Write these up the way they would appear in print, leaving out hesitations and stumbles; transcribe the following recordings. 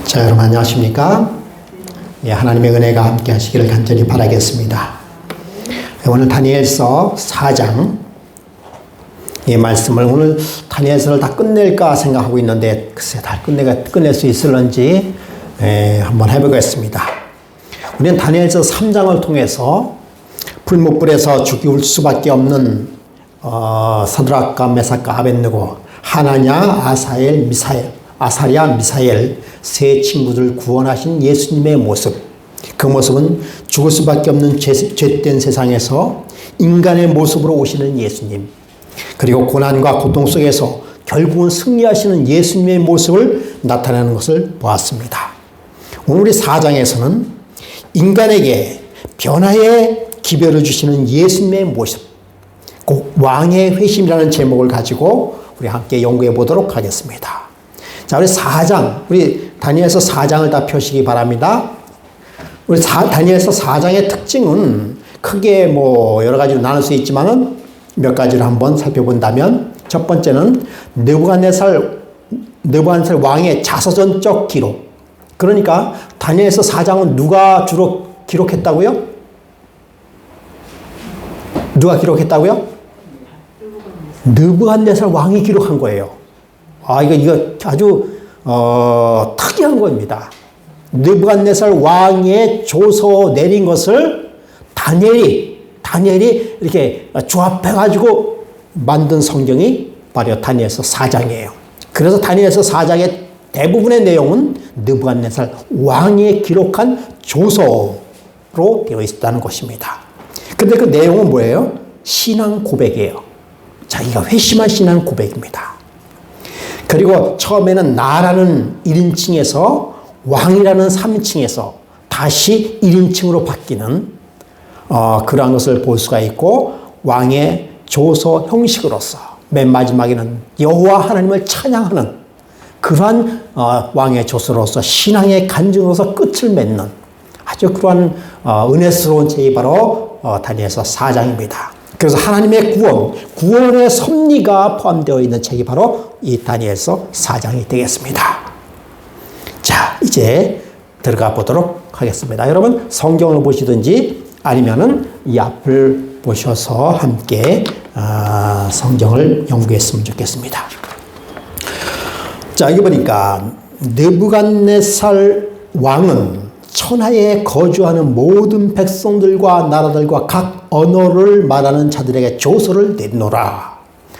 자, 여러분 안녕하십니까? 예, 하나님의 은혜가 함께 하시기를 간절히 바라겠습니다. 오늘 다니엘서 4장 이 말씀을 오늘 다니엘서를 다 끝낼까 생각하고 있는데 글쎄 다 끝낼 수 있을런지 한번 해보겠습니다. 우리는 다니엘서 3장을 통해서 불못불에서 죽일 수밖에 없는 사드락과 메삭과 아벳느고, 하나냐, 아사랴, 미사엘 세 친구들 구원하신 예수님의 모습, 그 모습은 죽을 수밖에 없는 죄된 세상에서 인간의 모습으로 오시는 예수님, 그리고 고난과 고통 속에서 결국은 승리하시는 예수님의 모습을 나타내는 것을 보았습니다. 오늘 우리 4장에서는 인간에게 변화의 기별을 주시는 예수님의 모습, 곧 왕의 회심이라는 제목을 가지고 우리 함께 연구해 보도록 하겠습니다. 자, 우리 4장, 우리 다니엘서 4장을 다 펴시기 바랍니다. 우리 다니엘서 4장의 특징은 크게 여러 가지로 나눌 수 있지만은 몇 가지를 한번 살펴본다면, 첫 번째는 느부갓네살 왕의 자서전적 기록. 그러니까 다니엘서 4장은 누가 주로 기록했다고요? 누가 기록했다고요? 느부갓네살 왕이 기록한 거예요. 이거 아주 특이한 겁니다. 느부갓네살 왕의 조서 내린 것을 다니엘이 이렇게 조합해가지고 만든 성경이 바로 다니엘서 4장이에요. 그래서 다니엘서 4장의 대부분의 내용은 느부갓네살 왕이 기록한 조서로 되어 있다는 것입니다. 근데 그 내용은 뭐예요? 신앙 고백이에요. 자기가 회심한 신앙 고백입니다. 그리고 처음에는 나라는 1인칭에서 왕이라는 3인칭에서 다시 1인칭으로 바뀌는 그러한 것을 볼 수가 있고, 왕의 조서 형식으로서 맨 마지막에는 여호와 하나님을 찬양하는 그러한 왕의 조서로서 신앙의 간증으로서 끝을 맺는 아주 그러한 은혜스러운 책이 바로 다니엘서 4장입니다. 그래서 하나님의 구원의 섭리가 포함되어 있는 책이 바로 이 다니엘서 4장이 되겠습니다. 자, 이제 들어가 보도록 하겠습니다. 여러분 성경을 보시든지 아니면은 이 앞을 보셔서 함께 성경을 연구했으면 좋겠습니다. 자, 여기 보니까 느부갓네살 왕은 천하에 거주하는 모든 백성들과 나라들과 각 언어를 말하는 자들에게 조서를 내리노라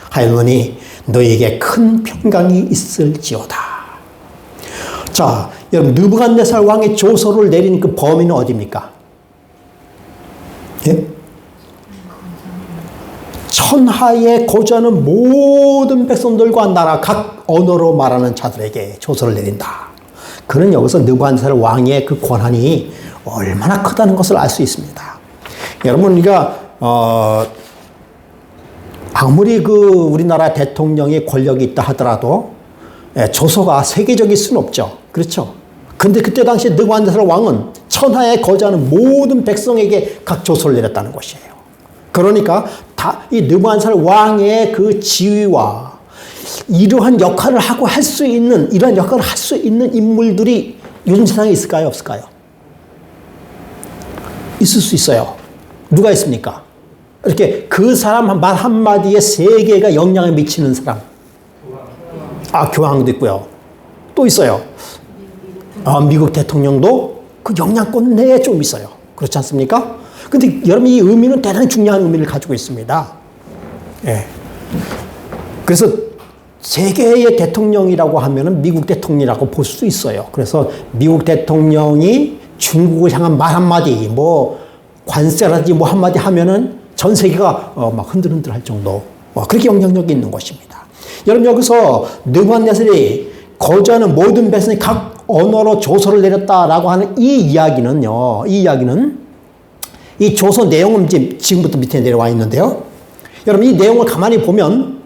하였노니 너희에게 큰 평강이 있을지어다. 자, 여러분 느부갓네살 왕의 조서를 내린 그 범위는 어디입니까? 예? 천하에 거주하는 모든 백성들과 나라 각 언어로 말하는 자들에게 조서를 내린다. 그는 여기서 느부갓네살 왕의 그 권한이 얼마나 크다는 것을 알 수 있습니다. 여러분, 우리가 아무리 우리나라 대통령이 권력이 있다 하더라도 조서가 세계적일 수는 없죠. 그렇죠? 근데 그때 당시 느부갓네살 왕은 천하에 거주하는 모든 백성에게 각 조서를 내렸다는 것이에요. 그러니까 이 느부갓네살 왕의 그 지위와 이러한 역할을 할 수 있는 인물들이 요즘 세상에 있을까요? 없을까요? 있을 수 있어요. 누가 있습니까? 이렇게 그 사람 말 한마디에 세계가 영향을 미치는 사람. 교황도 있고요. 또 있어요. 미국 대통령도 그 영향권 내에 좀 있어요. 그렇지 않습니까? 근데 여러분, 이 의미는 대단히 중요한 의미를 가지고 있습니다. 예. 그래서 세계의 대통령이라고 하면은 미국 대통령이라고 볼 수 있어요. 그래서 미국 대통령이 중국을 향한 말 한마디, 관세라든지 한마디 하면은 전 세계가 막 흔들흔들 할 정도, 그렇게 영향력이 있는 것입니다. 여러분, 여기서 느부갓네살이 거주하는 모든 백성이 각 언어로 조서를 내렸다라고 하는 이 이야기는 이 조서 내용은 지금부터 밑에 내려와 있는데요. 여러분, 이 내용을 가만히 보면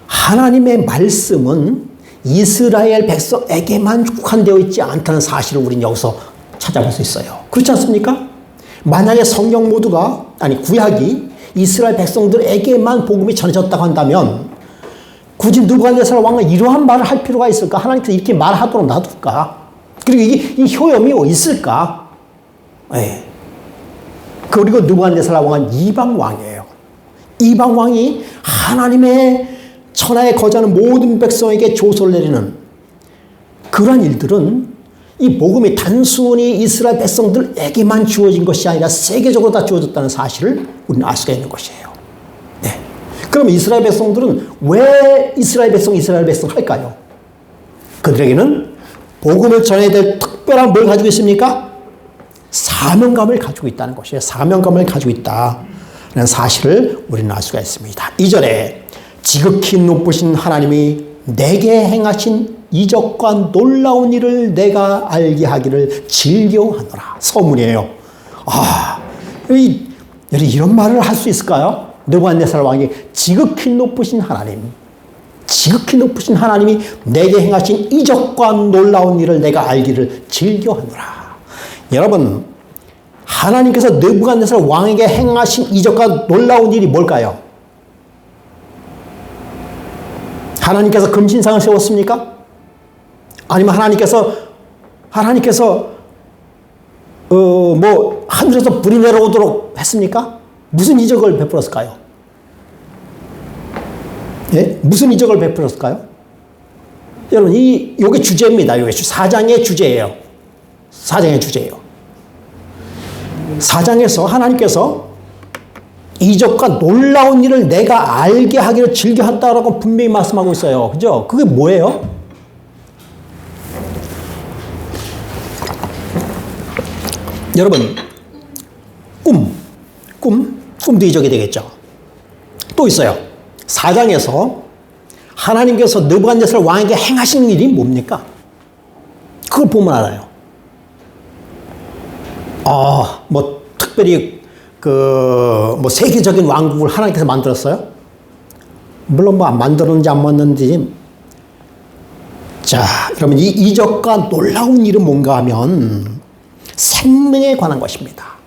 하나님의 말씀은 이스라엘 백성에게만 국한되어 있지 않다는 사실을 우리는 여기서 찾아볼 수 있어요. 그렇지 않습니까? 만약에 성경 모두가, 구약이 이스라엘 백성들에게만 복음이 전해졌다고 한다면 굳이 느부갓네살 왕은 이러한 말을 할 필요가 있을까? 하나님께서 이렇게 말하도록 놔둘까? 그리고 이 효염이 어디 있을까? 예. 그리고 느부갓네살 왕은 이방 왕이에요. 이방 왕이 하나님의 천하에 거주하는 모든 백성에게 조소를 내리는 그러한 일들은 이 복음이 단순히 이스라엘 백성들에게만 주어진 것이 아니라 세계적으로 다 주어졌다는 사실을 우리는 알 수가 있는 것이에요. 네. 그럼 이스라엘 백성들은 왜 이스라엘 백성 할까요? 그들에게는 복음을 전해야 될 특별한 뭘 가지고 있습니까? 사명감을 가지고 있다는 것이에요. 사명감을 가지고 있다는 사실을 우리는 알 수가 있습니다. 2절에 지극히 높으신 하나님이 내게 행하신 이적과 놀라운 일을 내가 알게 하기를 즐겨하노라. 서문이에요. 이런 말을 할 수 있을까요? 느부갓네살 왕이 지극히 높으신 하나님이 내게 행하신 이적과 놀라운 일을 내가 알기를 즐겨하노라. 여러분, 하나님께서 느부갓네살 왕에게 행하신 이적과 놀라운 일이 뭘까요? 하나님께서 금신상을 세웠습니까? 아니면 하나님께서 하늘에서 불이 내려오도록 했습니까? 무슨 이적을 베풀었을까요? 예? 무슨 이적을 베풀었을까요? 여러분, 요게 주제입니다. 요게 4장의 주제예요. 4장에서 하나님께서 이적과 놀라운 일을 내가 알게 하기를 즐겨했다라고 분명히 말씀하고 있어요. 그죠? 그게 뭐예요? 여러분, 꿈도 이적이 되겠죠. 또 있어요. 4장에서 하나님께서 느부갓네살 왕에게 행하신 일이 뭡니까? 그걸 보면 알아요. 특별히 세계적인 왕국을 하나님께서 만들었어요? 물론 만들었는지 안 만들었는지. 자, 그러면 이 이적과 놀라운 일은 뭔가 하면 생명에 관한 것입니다.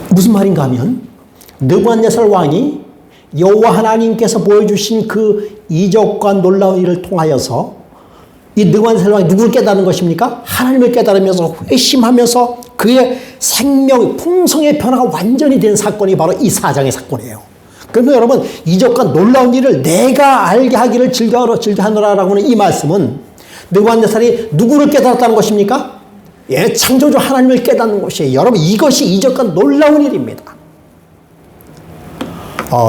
무슨 말인가 하면 느부갓네살 왕이 여호와 하나님께서 보여주신 그 이적과 놀라운 일을 통하여서 이 느부갓네살 왕이 누구를 깨달은 것입니까? 하나님을 깨달으면서 회심하면서 그의 생명, 풍성의 변화가 완전히 된 사건이 바로 이 4장의 사건이에요. 그러면 여러분, 이적과 놀라운 일을 내가 알게 하기를 즐겨하노라라고는 이 말씀은 느부갓네살이 누구를 깨달았다는 것입니까? 예, 창조주 하나님을 깨닫는 것이에요. 여러분, 이것이 이적과 놀라운 일입니다.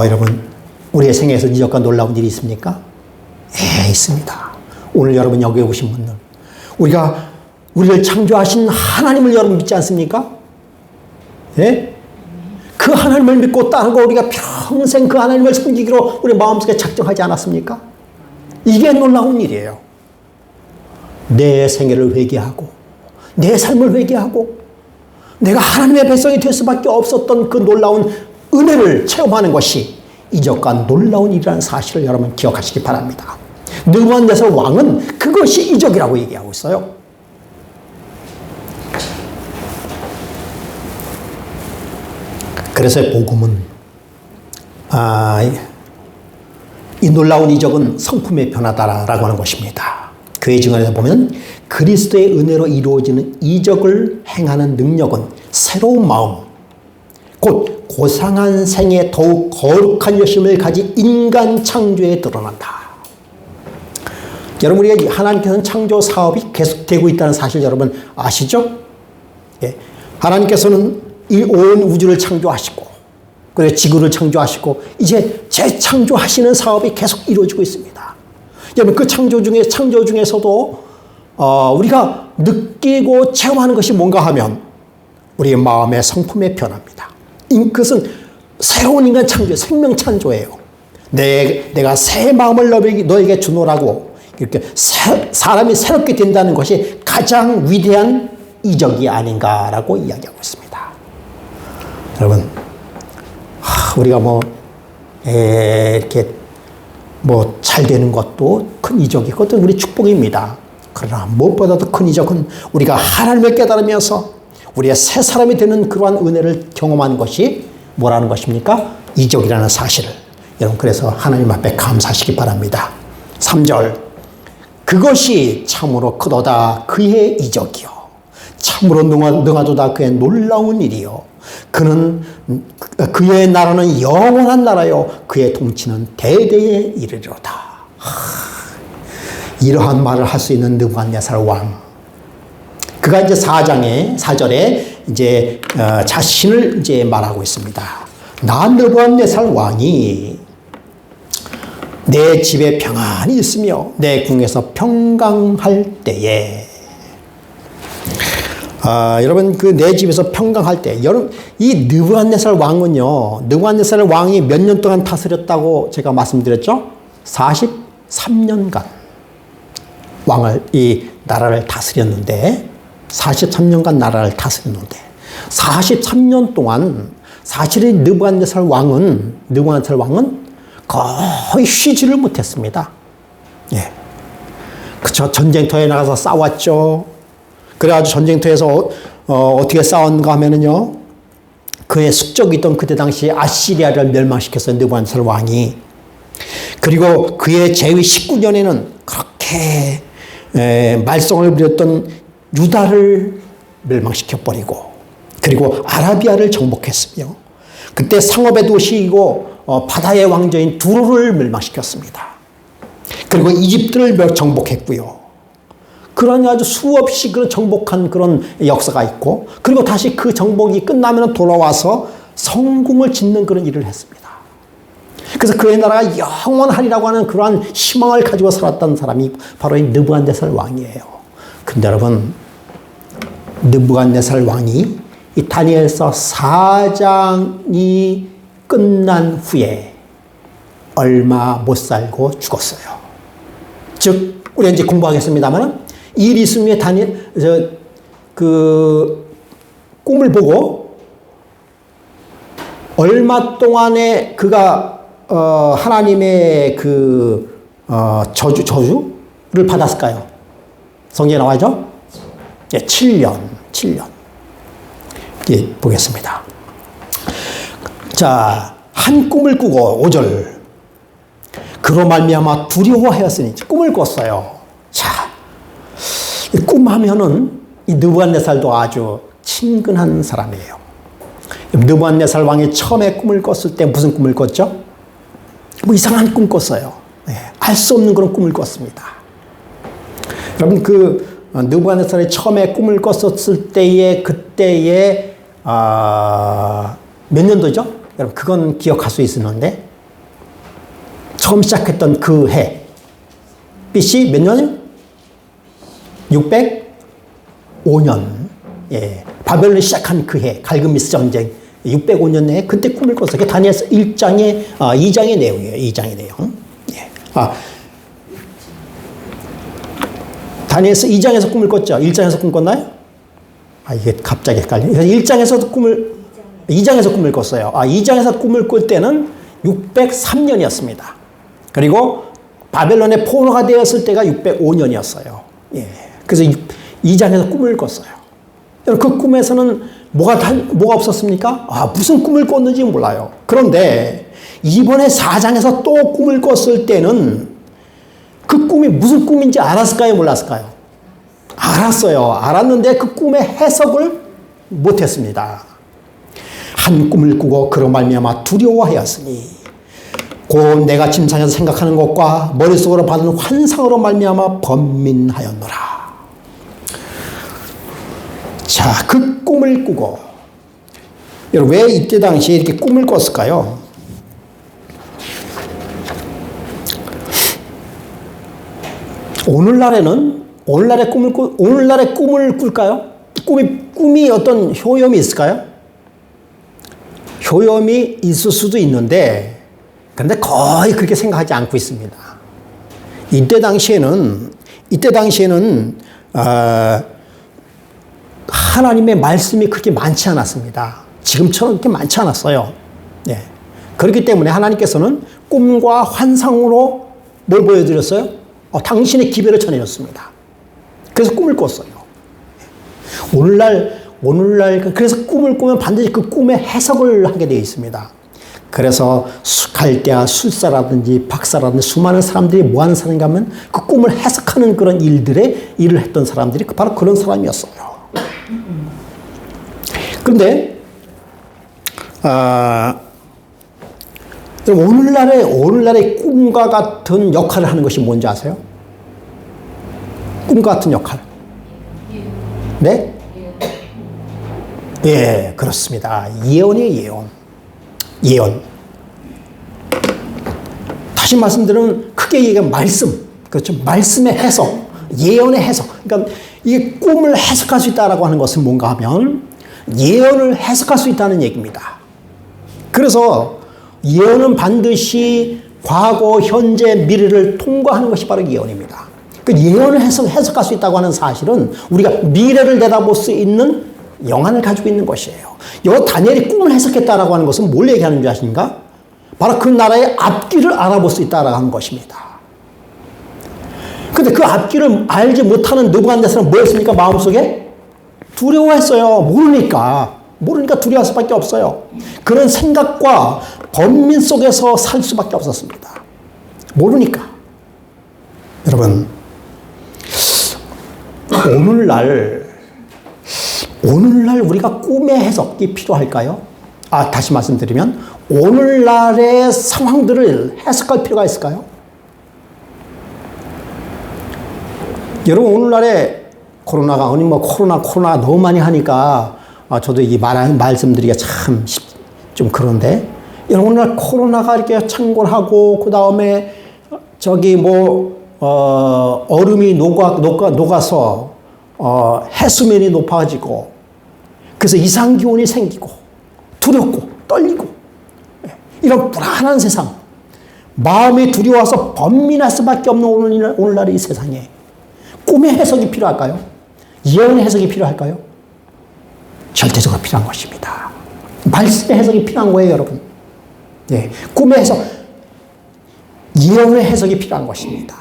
여러분, 우리의 생애에서 이적과 놀라운 일이 있습니까? 예, 있습니다. 오늘 여러분 여기 오신 분들, 우리를 창조하신 하나님을 여러분 믿지 않습니까? 예? 그 하나님을 믿고 따르고 우리가 평생 그 하나님을 섬기기로 우리 마음속에 작정하지 않았습니까? 이게 놀라운 일이에요. 내 생애를 회개하고 내 삶을 회개하고 내가 하나님의 백성이 될 수밖에 없었던 그 놀라운 은혜를 체험하는 것이 이적과 놀라운 일이라는 사실을 여러분 기억하시기 바랍니다. 느부갓네살 왕은 그것이 이적이라고 얘기하고 있어요. 그래서 복음은 이 놀라운 이적은 성품의 변화다라고 하는 것입니다. 교회 증언에서 보면 그리스도의 은혜로 이루어지는 이적을 행하는 능력은 새로운 마음, 곧 고상한 생에 더욱 거룩한 열심을 가진 인간 창조에 드러난다. 여러분, 우리가 하나님께서는 창조 사업이 계속되고 있다는 사실 여러분 아시죠? 예. 하나님께서는 이 온 우주를 창조하시고 그리고 지구를 창조하시고 이제 재창조하시는 사업이 계속 이루어지고 있습니다. 여러분, 그 창조 중에서도 우리가 느끼고 체험하는 것이 뭔가 하면 우리의 마음의 성품의 변화입니다. 그것은 새로운 인간 창조, 생명 창조예요. 내가 새 마음을 너에게 주노라고 이렇게 사람이 새롭게 된다는 것이 가장 위대한 이적이 아닌가라고 이야기하고 있습니다. 여러분, 우리가 이렇게 잘 되는 것도 큰 이적이, 그것도 우리 축복입니다. 그러나 무엇보다도 큰 이적은 우리가 하나님을 깨달으면서 우리의 새 사람이 되는 그러한 은혜를 경험하는 것이 뭐라는 것입니까? 이적이라는 사실을. 여러분, 그래서 하나님 앞에 감사하시기 바랍니다. 3절. 그것이 참으로 크도다 그의 이적이요 참으로 능하도다 그의 놀라운 일이요 그는 그의 나라는 영원한 나라요 그의 통치는 대대에 이르리로다. 이러한 말을 할 수 있는 느부갓네살 왕, 그가 이제 4장에 4절에 이제 자신을 이제 말하고 있습니다. 나 느부갓네살 왕이 내 집에 평안이 있으며 내 궁에서 평강할 때에, 여러분 그 내 집에서 평강할 때, 여러분 이 느부갓네살 왕은요, 느부갓네살 왕이 몇 년 동안 다스렸다고 제가 말씀드렸죠? 43년간 왕을 이 나라를 다스렸는데, 43년간 나라를 다스렸는데 43년 동안 사실은 느부갓네살 왕은 거의 쉬지를 못했습니다. 예. 그쵸. 전쟁터에 나가서 싸웠죠. 그래가지고 전쟁터에서 어떻게 싸웠는가 하면은요, 그의 숙적이던 그때 당시 아시리아를 멸망시켰어요, 느부갓네살 왕이. 그리고 그의 제위 19년에는 그렇게 말썽을 부렸던 유다를 멸망시켜버리고, 그리고 아라비아를 정복했으며, 그때 상업의 도시이고 바다의 왕조인 두로를 멸망시켰습니다. 그리고 이집트를 정복했고요. 그런 아주 수없이 그런 정복한 그런 역사가 있고, 그리고 다시 그 정복이 끝나면 돌아와서 성궁을 짓는 그런 일을 했습니다. 그래서 그의 나라가 영원하리라고 하는 그러한 희망을 가지고 살았던 사람이 바로 이 느부갓네살 왕이에요. 근데 여러분, 느부갓네살 왕이 이 다니엘서 4장이 끝난 후에 얼마 못 살고 죽었어요. 즉, 우리 이제 공부하겠습니다만, 일 있음 후에 꿈을 보고 얼마 동안에 그가 하나님의 저주를 받았을까요? 성경에 나와죠? 예, 7년. 예, 보겠습니다. 자, 한 꿈을 꾸고 5절. 그로 말미암아 두려워하였으니, 꿈을 꿨어요. 자, 꿈하면은 이 느부갓네살도 아주 친근한 사람이에요. 느부갓네살 왕이 처음에 꿈을 꿨을 때 무슨 꿈을 꿨죠? 뭐 이상한 꿈 꿨어요. 네, 알 수 없는 그런 꿈을 꿨습니다. 여러분 느부갓네살이 처음에 꿈을 꿨었을 때에 그때에 몇 년도죠? 여러분 그건 기억할 수 있었는데, 처음 시작했던 그 해 BC 몇 년이요? 605년. 예, 바벨론이 시작한 그 해, 갈그미스 전쟁 605년 내에 그때 꿈을 꿨어요. 그게 다니엘서 2장의 내용이에요. 2장의 내용. 예. 다니엘서 2장에서 꿈을 꿨죠. 1장에서 꿈 꿨나요? 이게 갑자기 헷갈려요. 그래서 2장에서 꿈을 꿨어요. 2장에서 꿈을 꿀 때는 603년이었습니다. 그리고 바벨론의 포로가 되었을 때가 605년이었어요. 예. 그래서 2장에서 꿈을 꿨어요. 그 꿈에서는 뭐가 없었습니까? 무슨 꿈을 꿨는지 몰라요. 그런데 이번에 4장에서 또 꿈을 꿨을 때는 그 꿈이 무슨 꿈인지 알았을까요? 몰랐을까요? 알았어요. 알았는데 그 꿈의 해석을 못했습니다. 한 꿈을 꾸고 그로 말미암아 두려워하였으니, 곧 내가 침상에서 생각하는 것과 머릿속으로 받은 환상으로 말미암아 번민하였노라. 자, 그 꿈을 꾸고, 여러분 왜 이때 당시에 이렇게 꿈을 꿨을까요? 오늘날의 꿈을 꿀까요? 꿈이 어떤 효염이 있을까요? 효염이 있을 수도 있는데, 그런데 거의 그렇게 생각하지 않고 있습니다. 이때 당시에는 하나님의 말씀이 그렇게 많지 않았습니다. 지금처럼 그렇게 많지 않았어요. 네. 그렇기 때문에 하나님께서는 꿈과 환상으로 뭘 보여드렸어요? 당신의 기별을 전해줬습니다. 그래서 꿈을 꿨어요. 오늘날 그래서 꿈을 꾸면 반드시 그 꿈의 해석을 하게 되어 있습니다. 그래서 갈대아 술사라든지 박사라든지 수많은 사람들이 뭐 하는 사람인가 하면 그 꿈을 해석하는 그런 일을 했던 사람들이 바로 그런 사람이었어요. 그런데 오늘날의 꿈과 같은 역할을 하는 것이 뭔지 아세요? 꿈과 같은 역할. 네? 예, 그렇습니다. 예언이에요, 예언. 다시 말씀드리면 크게 얘기하면 말씀. 그렇죠. 말씀의 해석, 예언의 해석. 그러니까 이게 꿈을 해석할 수 있다라고 하는 것은 뭔가 하면 예언을 해석할 수 있다는 얘기입니다. 그래서 예언은 반드시 과거, 현재, 미래를 통과하는 것이 바로 예언입니다. 그 예언을 해석할 수 있다고 하는 사실은 우리가 미래를 내다볼 수 있는 영안을 가지고 있는 것이에요. 이 다니엘이 꿈을 해석했다라고 하는 것은 뭘 얘기하는 줄 아십니까? 바로 그 나라의 앞길을 알아볼 수 있다라고 하는 것입니다. 근데 그 앞길을 알지 못하는 느부갓네살은 뭐였습니까? 마음속에 두려워했어요. 모르니까 두려워할 수밖에 없어요. 그런 생각과 번민 속에서 살 수밖에 없었습니다. 모르니까. 여러분, 오늘날 우리가 꿈의 해석이 필요할까요? 다시 말씀드리면 오늘날의 상황들을 해석할 필요가 있을까요? 여러분, 오늘날에 코로나가 코로나 너무 많이 하니까 저도 이 말씀드리기가 참 좀 그런데, 여러분, 오늘날 코로나가 이렇게 창궐하고 그 다음에 얼음이 녹아서 해수면이 높아지고, 그래서 이상기온이 생기고 두렵고 떨리고 이런 불안한 세상, 마음이 두려워서 번민할 수밖에 없는 오늘날의 이 세상에 꿈의 해석이 필요할까요? 예언의 해석이 필요할까요? 절대적으로 필요한 것입니다. 말씀의 해석이 필요한 거예요, 여러분. 예, 꿈의 해석, 예언의 해석이 필요한 것입니다.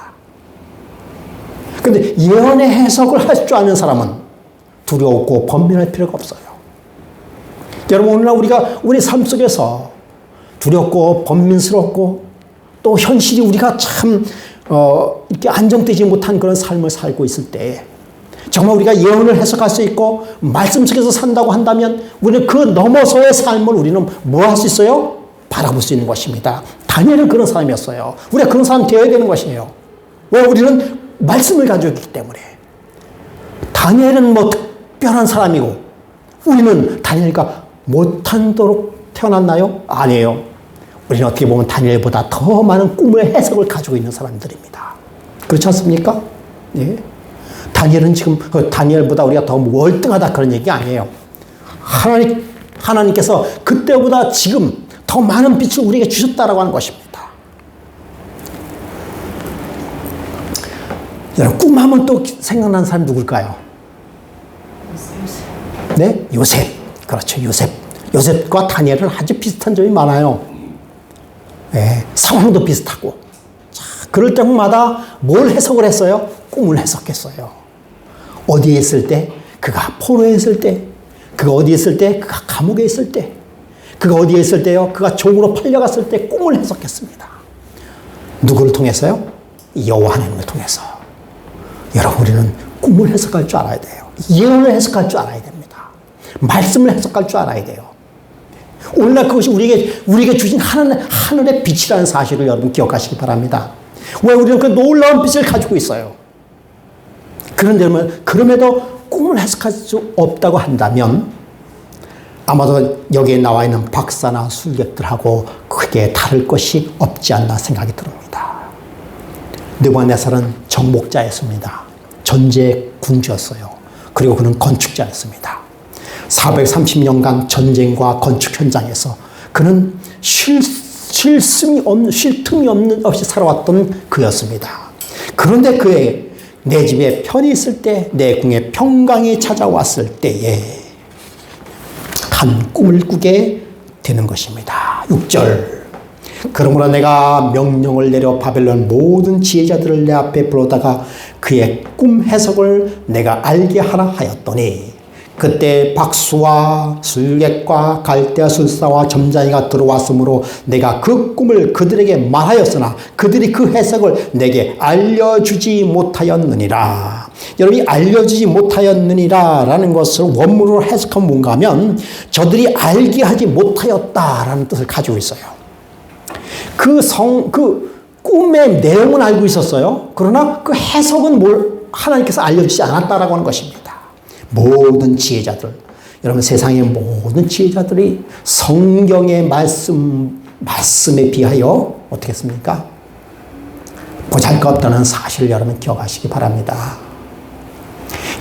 그런데 예언의 해석을 할 줄 아는 사람은 두려웠고 번민할 필요가 없어요. 여러분, 오늘날 우리 삶 속에서 두렵고 번민스럽고 또 현실이 우리가 참 이렇게 안정되지 못한 그런 삶을 살고 있을 때, 정말 우리가 예언을 해석할 수 있고 말씀 속에서 산다고 한다면 우리는 그 넘어서의 삶을 우리는 뭐 할 수 있어요? 바라볼 수 있는 것입니다. 다니엘은 그런 사람이었어요. 우리가 그런 사람 되어야 되는 것이에요. 왜? 우리는 말씀을 가지고 있기 때문에. 다니엘은 특별한 사람이고 우리는 다니엘과 못하도록 태어났나요? 아니에요. 우리는 어떻게 보면 다니엘보다 더 많은 꿈의 해석을 가지고 있는 사람들입니다. 그렇지 않습니까? 예. 다니엘은 지금 다니엘보다 우리가 더 월등하다 그런 얘기 아니에요. 하나님께서 그때보다 지금 더 많은 빛을 우리에게 주셨다라고 하는 것입니다. 여러분, 꿈하면 또 생각나는 사람 누굴까요? 네? 요셉. 그렇죠. 요셉과 다니엘은 아주 비슷한 점이 많아요. 네, 상황도 비슷하고. 자, 그럴 때마다 뭘 해석을 했어요? 꿈을 해석했어요. 어디에 있을 때? 그가 포로에 있을 때. 그가 어디에 있을 때? 그가 감옥에 있을 때. 그가 어디에 있을 때요? 그가 종으로 팔려갔을 때 꿈을 해석했습니다. 누구를 통해서요? 여호와 하나님을 통해서. 여러분, 우리는 꿈을 해석할 줄 알아야 돼요. 예언을 해석할 줄 알아야 됩니다. 말씀을 해석할 줄 알아야 돼요. 오늘날 그것이 우리에게 주신 하늘의 빛이라는 사실을 여러분 기억하시기 바랍니다. 왜? 우리는 그 놀라운 빛을 가지고 있어요. 그럼에도 꿈을 해석할 수 없다고 한다면 아마도 여기에 나와 있는 박사나 술객들하고 크게 다를 것이 없지 않나 생각이 듭니다. 느부갓네살은 정복자였습니다. 전제 군주였어요. 그리고 그는 건축자였습니다. 430년간 전쟁과 건축 현장에서 그는 쉴 틈이 없이 살아왔던 그였습니다. 그런데 내 집에 편히 있을 때, 내 궁에 평강이 찾아왔을 때에 한 꿈을 꾸게 되는 것입니다. 6절. 그러므로 내가 명령을 내려 바벨론 모든 지혜자들을 내 앞에 불러다가 그의 꿈 해석을 내가 알게 하라 하였더니 그때 박수와 술객과 갈대아 술사와 점장이가 들어왔으므로 내가 그 꿈을 그들에게 말하였으나 그들이 그 해석을 내게 알려주지 못하였느니라. 여러분이 알려주지 못하였느니라 라는 것을 원문으로 해석하면 뭔가 하면 저들이 알게 하지 못하였다라는 뜻을 가지고 있어요. 그 꿈의 내용은 알고 있었어요. 그러나 그 해석은 하나님께서 알려주지 않았다라고 하는 것입니다. 모든 지혜자들, 여러분 세상의 모든 지혜자들이 성경의 말씀에 비하여 어떻게 했습니까? 보잘것없다는 사실을 여러분 기억하시기 바랍니다.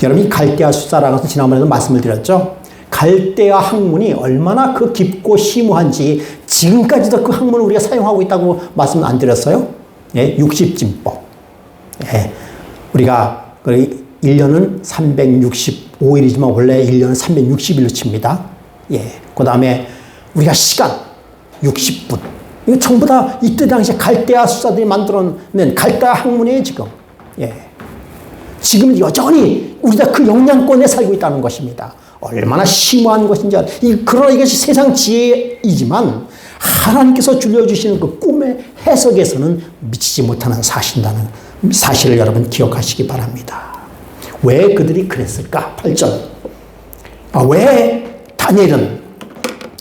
여러분이 갈대아 숫자라는 것은 지난번에도 말씀을 드렸죠. 갈대아 학문이 얼마나 그 깊고 심오한지 지금까지도 그 학문을 우리가 사용하고 있다고 말씀 안 드렸어요? 예, 60진법. 예, 우리가 1년은 365일이지만 원래 1년은 360일로 칩니다. 예. 그 다음에 우리가 시간 60분. 이거 전부 다 이때 당시에 갈대아 수사들이 만들어낸 갈대아 학문이에요, 지금. 예. 지금 여전히 우리가 그 영향권에 살고 있다는 것입니다. 얼마나 심오한 것인지. 그러나 이것이 세상 지혜이지만 하나님께서 줄여주시는 그 꿈의 해석에서는 미치지 못하는 사실을 여러분 기억하시기 바랍니다. 왜 그들이 그랬을까? 8절. 왜 다니엘은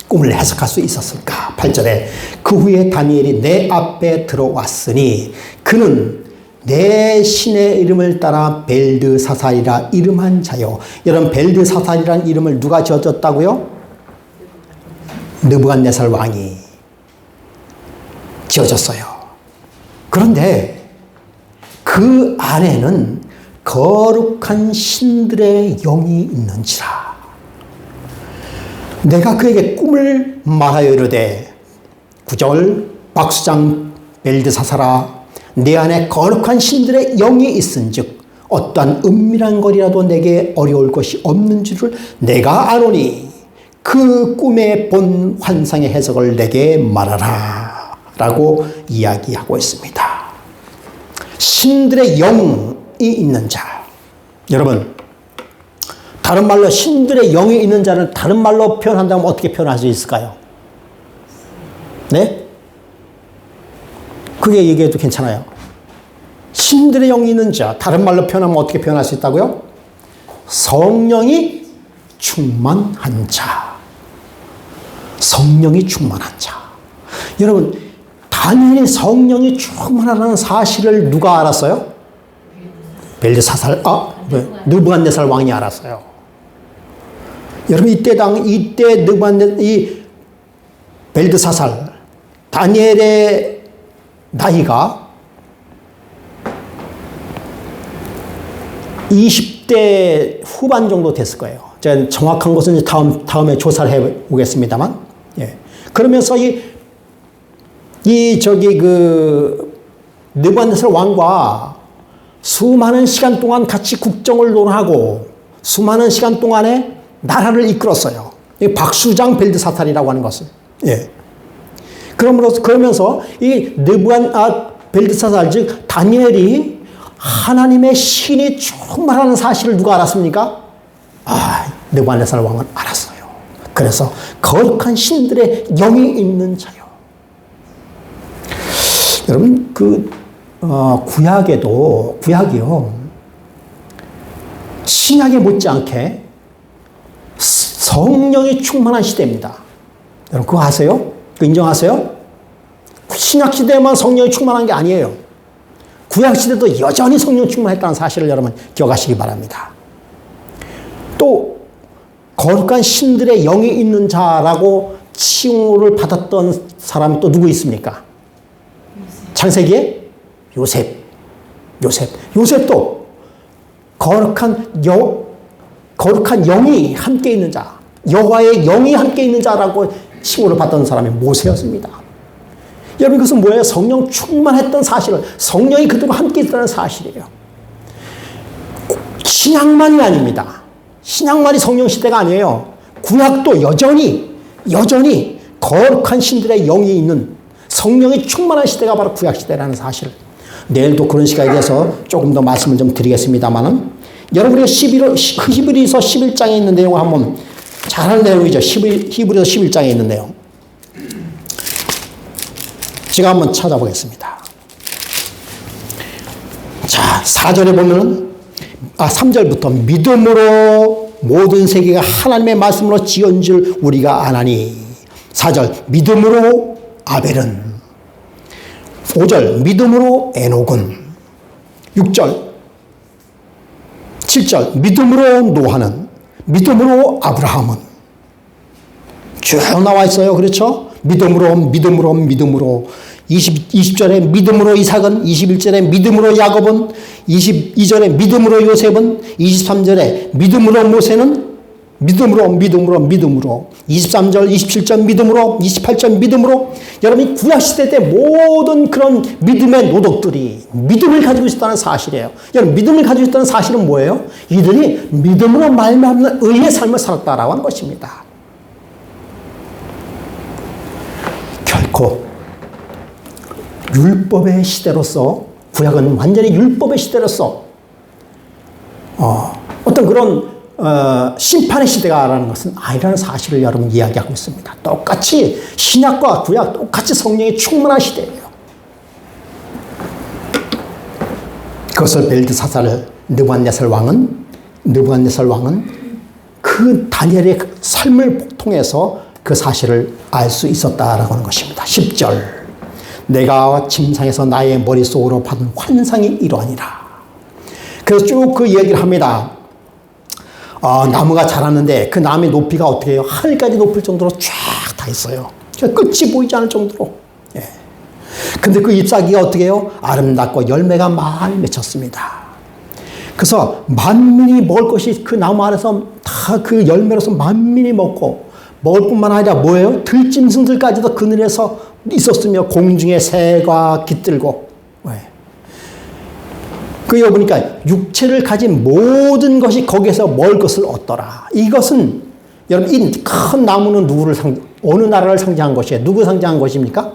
꿈을 해석할 수 있었을까? 8절에 그 후에 다니엘이 내 앞에 들어왔으니 그는 내 신의 이름을 따라 벨드사살이라 이름한 자요. 여러분 벨드사살이라는 이름을 누가 지어줬다고요? 느부갓네살 왕이 지어줬어요. 그런데 그 안에는 거룩한 신들의 영이 있는지라. 내가 그에게 꿈을 말하여 이르되 9절 박수장 벨드사살아 내 안에 거룩한 신들의 영이 있은즉 어떠한 은밀한 거리라도 내게 어려울 것이 없는 줄을 내가 아노니 그 꿈에 본 환상의 해석을 내게 말하라 라고 이야기하고 있습니다. 신들의 영이 있는 자. 여러분 다른 말로 신들의 영이 있는 자를 다른 말로 표현한다면 어떻게 표현할 수 있을까요? 네? 그게 얘기해도 괜찮아요. 신들의 영이 있는 자, 다른 말로 표현하면 어떻게 표현할 수 있다고요? 성령이 충만한 자. 성령이 충만한 자. 여러분, 다니엘이 성령이 충만하다는 사실을 누가 알았어요? 벨드사살, 느부갓네살 왕이 알았어요. 여러분, 이때 이 벨드사살, 다니엘의 나이가 20대 후반 정도 됐을 거예요. 제가 정확한 것은 다음에 조사를 해보겠습니다만. 예. 그러면서 느부갓네살 왕과 수많은 시간 동안 같이 국정을 논하고 수많은 시간 동안에 나라를 이끌었어요. 박수장 벨드사살이라고 하는 것을. 예. 그러면서 이 벨드사살 즉 다니엘이 하나님의 신이 충만하는 사실을 누가 알았습니까? 느부갓네살 왕은 알았어요. 그래서 거룩한 신들의 영이 있는 자요. 여러분 구약이요 신약에 못지않게 성령이 충만한 시대입니다. 여러분 그거 아세요? 그 인정하세요? 신약 시대에만 성령이 충만한 게 아니에요. 구약 시대도 여전히 성령 충만했다는 사실을 여러분 기억하시기 바랍니다. 또 거룩한 신들의 영이 있는 자라고 칭호를 받았던 사람이 또 누구 있습니까? 창세기에 요셉도 거룩한 영이 함께 있는 자, 여호와의 영이 함께 있는 자라고 칭호를 받던 사람이 모세였습니다. 여러분 그것은 뭐예요? 성령 충만했던 사실을, 성령이 그들과 함께 있다는 사실이에요. 신약만이 아닙니다. 신약만이 성령 시대가 아니에요. 구약도 여전히 거룩한 신들의 영이 있는 성령이 충만한 시대가 바로 구약 시대라는 사실. 내일도 그런 시간에 대해서 조금 더 말씀을 좀 드리겠습니다만은 여러분, 우리가 히브리서 11장에 있는 내용을 한번 잘 아는 내용이죠. 히브리서 11장에 있는 내용. 제가 한번 찾아보겠습니다. 자, 4절에 보면은, 3절부터 믿음으로 모든 세계가 하나님의 말씀으로 지은 줄 우리가 아나니. 4절, 믿음으로 아벨은. 5절, 믿음으로 에녹은. 6절, 7절, 믿음으로 노아는. 믿음으로 아브라함은. 쭉 나와 있어요. 그렇죠? 믿음으로 20절에 믿음으로 이삭은, 21절에 믿음으로 야곱은, 22절에 믿음으로 요셉은, 23절에 믿음으로 모세는, 믿음으로 23절 27절 믿음으로, 28절 믿음으로. 여러분이 구약시대 때 모든 그런 믿음의 노덕들이 믿음을 가지고 있었다는 사실이에요. 여러분, 믿음을 가지고 있다는 사실은 뭐예요? 이들이 믿음으로 말미암는 의의 삶을 살았다라고 하는 것입니다. 결코 율법의 시대로서, 구약은 완전히 율법의 시대로서 어떤 그런 심판의 시대가라는 것은 아니라는 사실을 여러분 이야기하고 있습니다. 똑같이 신약과 구약 똑같이 성령이 충만한 시대예요. 그것을 벨드사살 느부갓네살 왕은 그 다니엘의 삶을 통해서 그 사실을 알 수 있었다라고 하는 것입니다. 10절, 내가 침상에서 나의 머릿속으로 받은 환상이 이러하니라. 그래서 쭉 그 얘기를 합니다. 나무가 자랐는데 그 나무의 높이가 어떻게 해요? 하늘까지 높을 정도로 쫙 다 있어요. 끝이 보이지 않을 정도로. 예. 근데 그 잎사귀가 어떻게 해요? 아름답고 열매가 많이 맺혔습니다. 그래서 만민이 먹을 것이 그 나무 안에서 다 그 열매로서 만민이 먹을 뿐만 아니라 뭐예요? 들짐승들까지도 그늘에서 있었으며 공중에 새가 깃들고. 그에 보니까 육체를 가진 모든 것이 거기에서 먹을 것을 얻더라. 이것은 여러분, 이 큰 나무는 어느 나라를 상징한 것이에요? 누구 상징한 것입니까?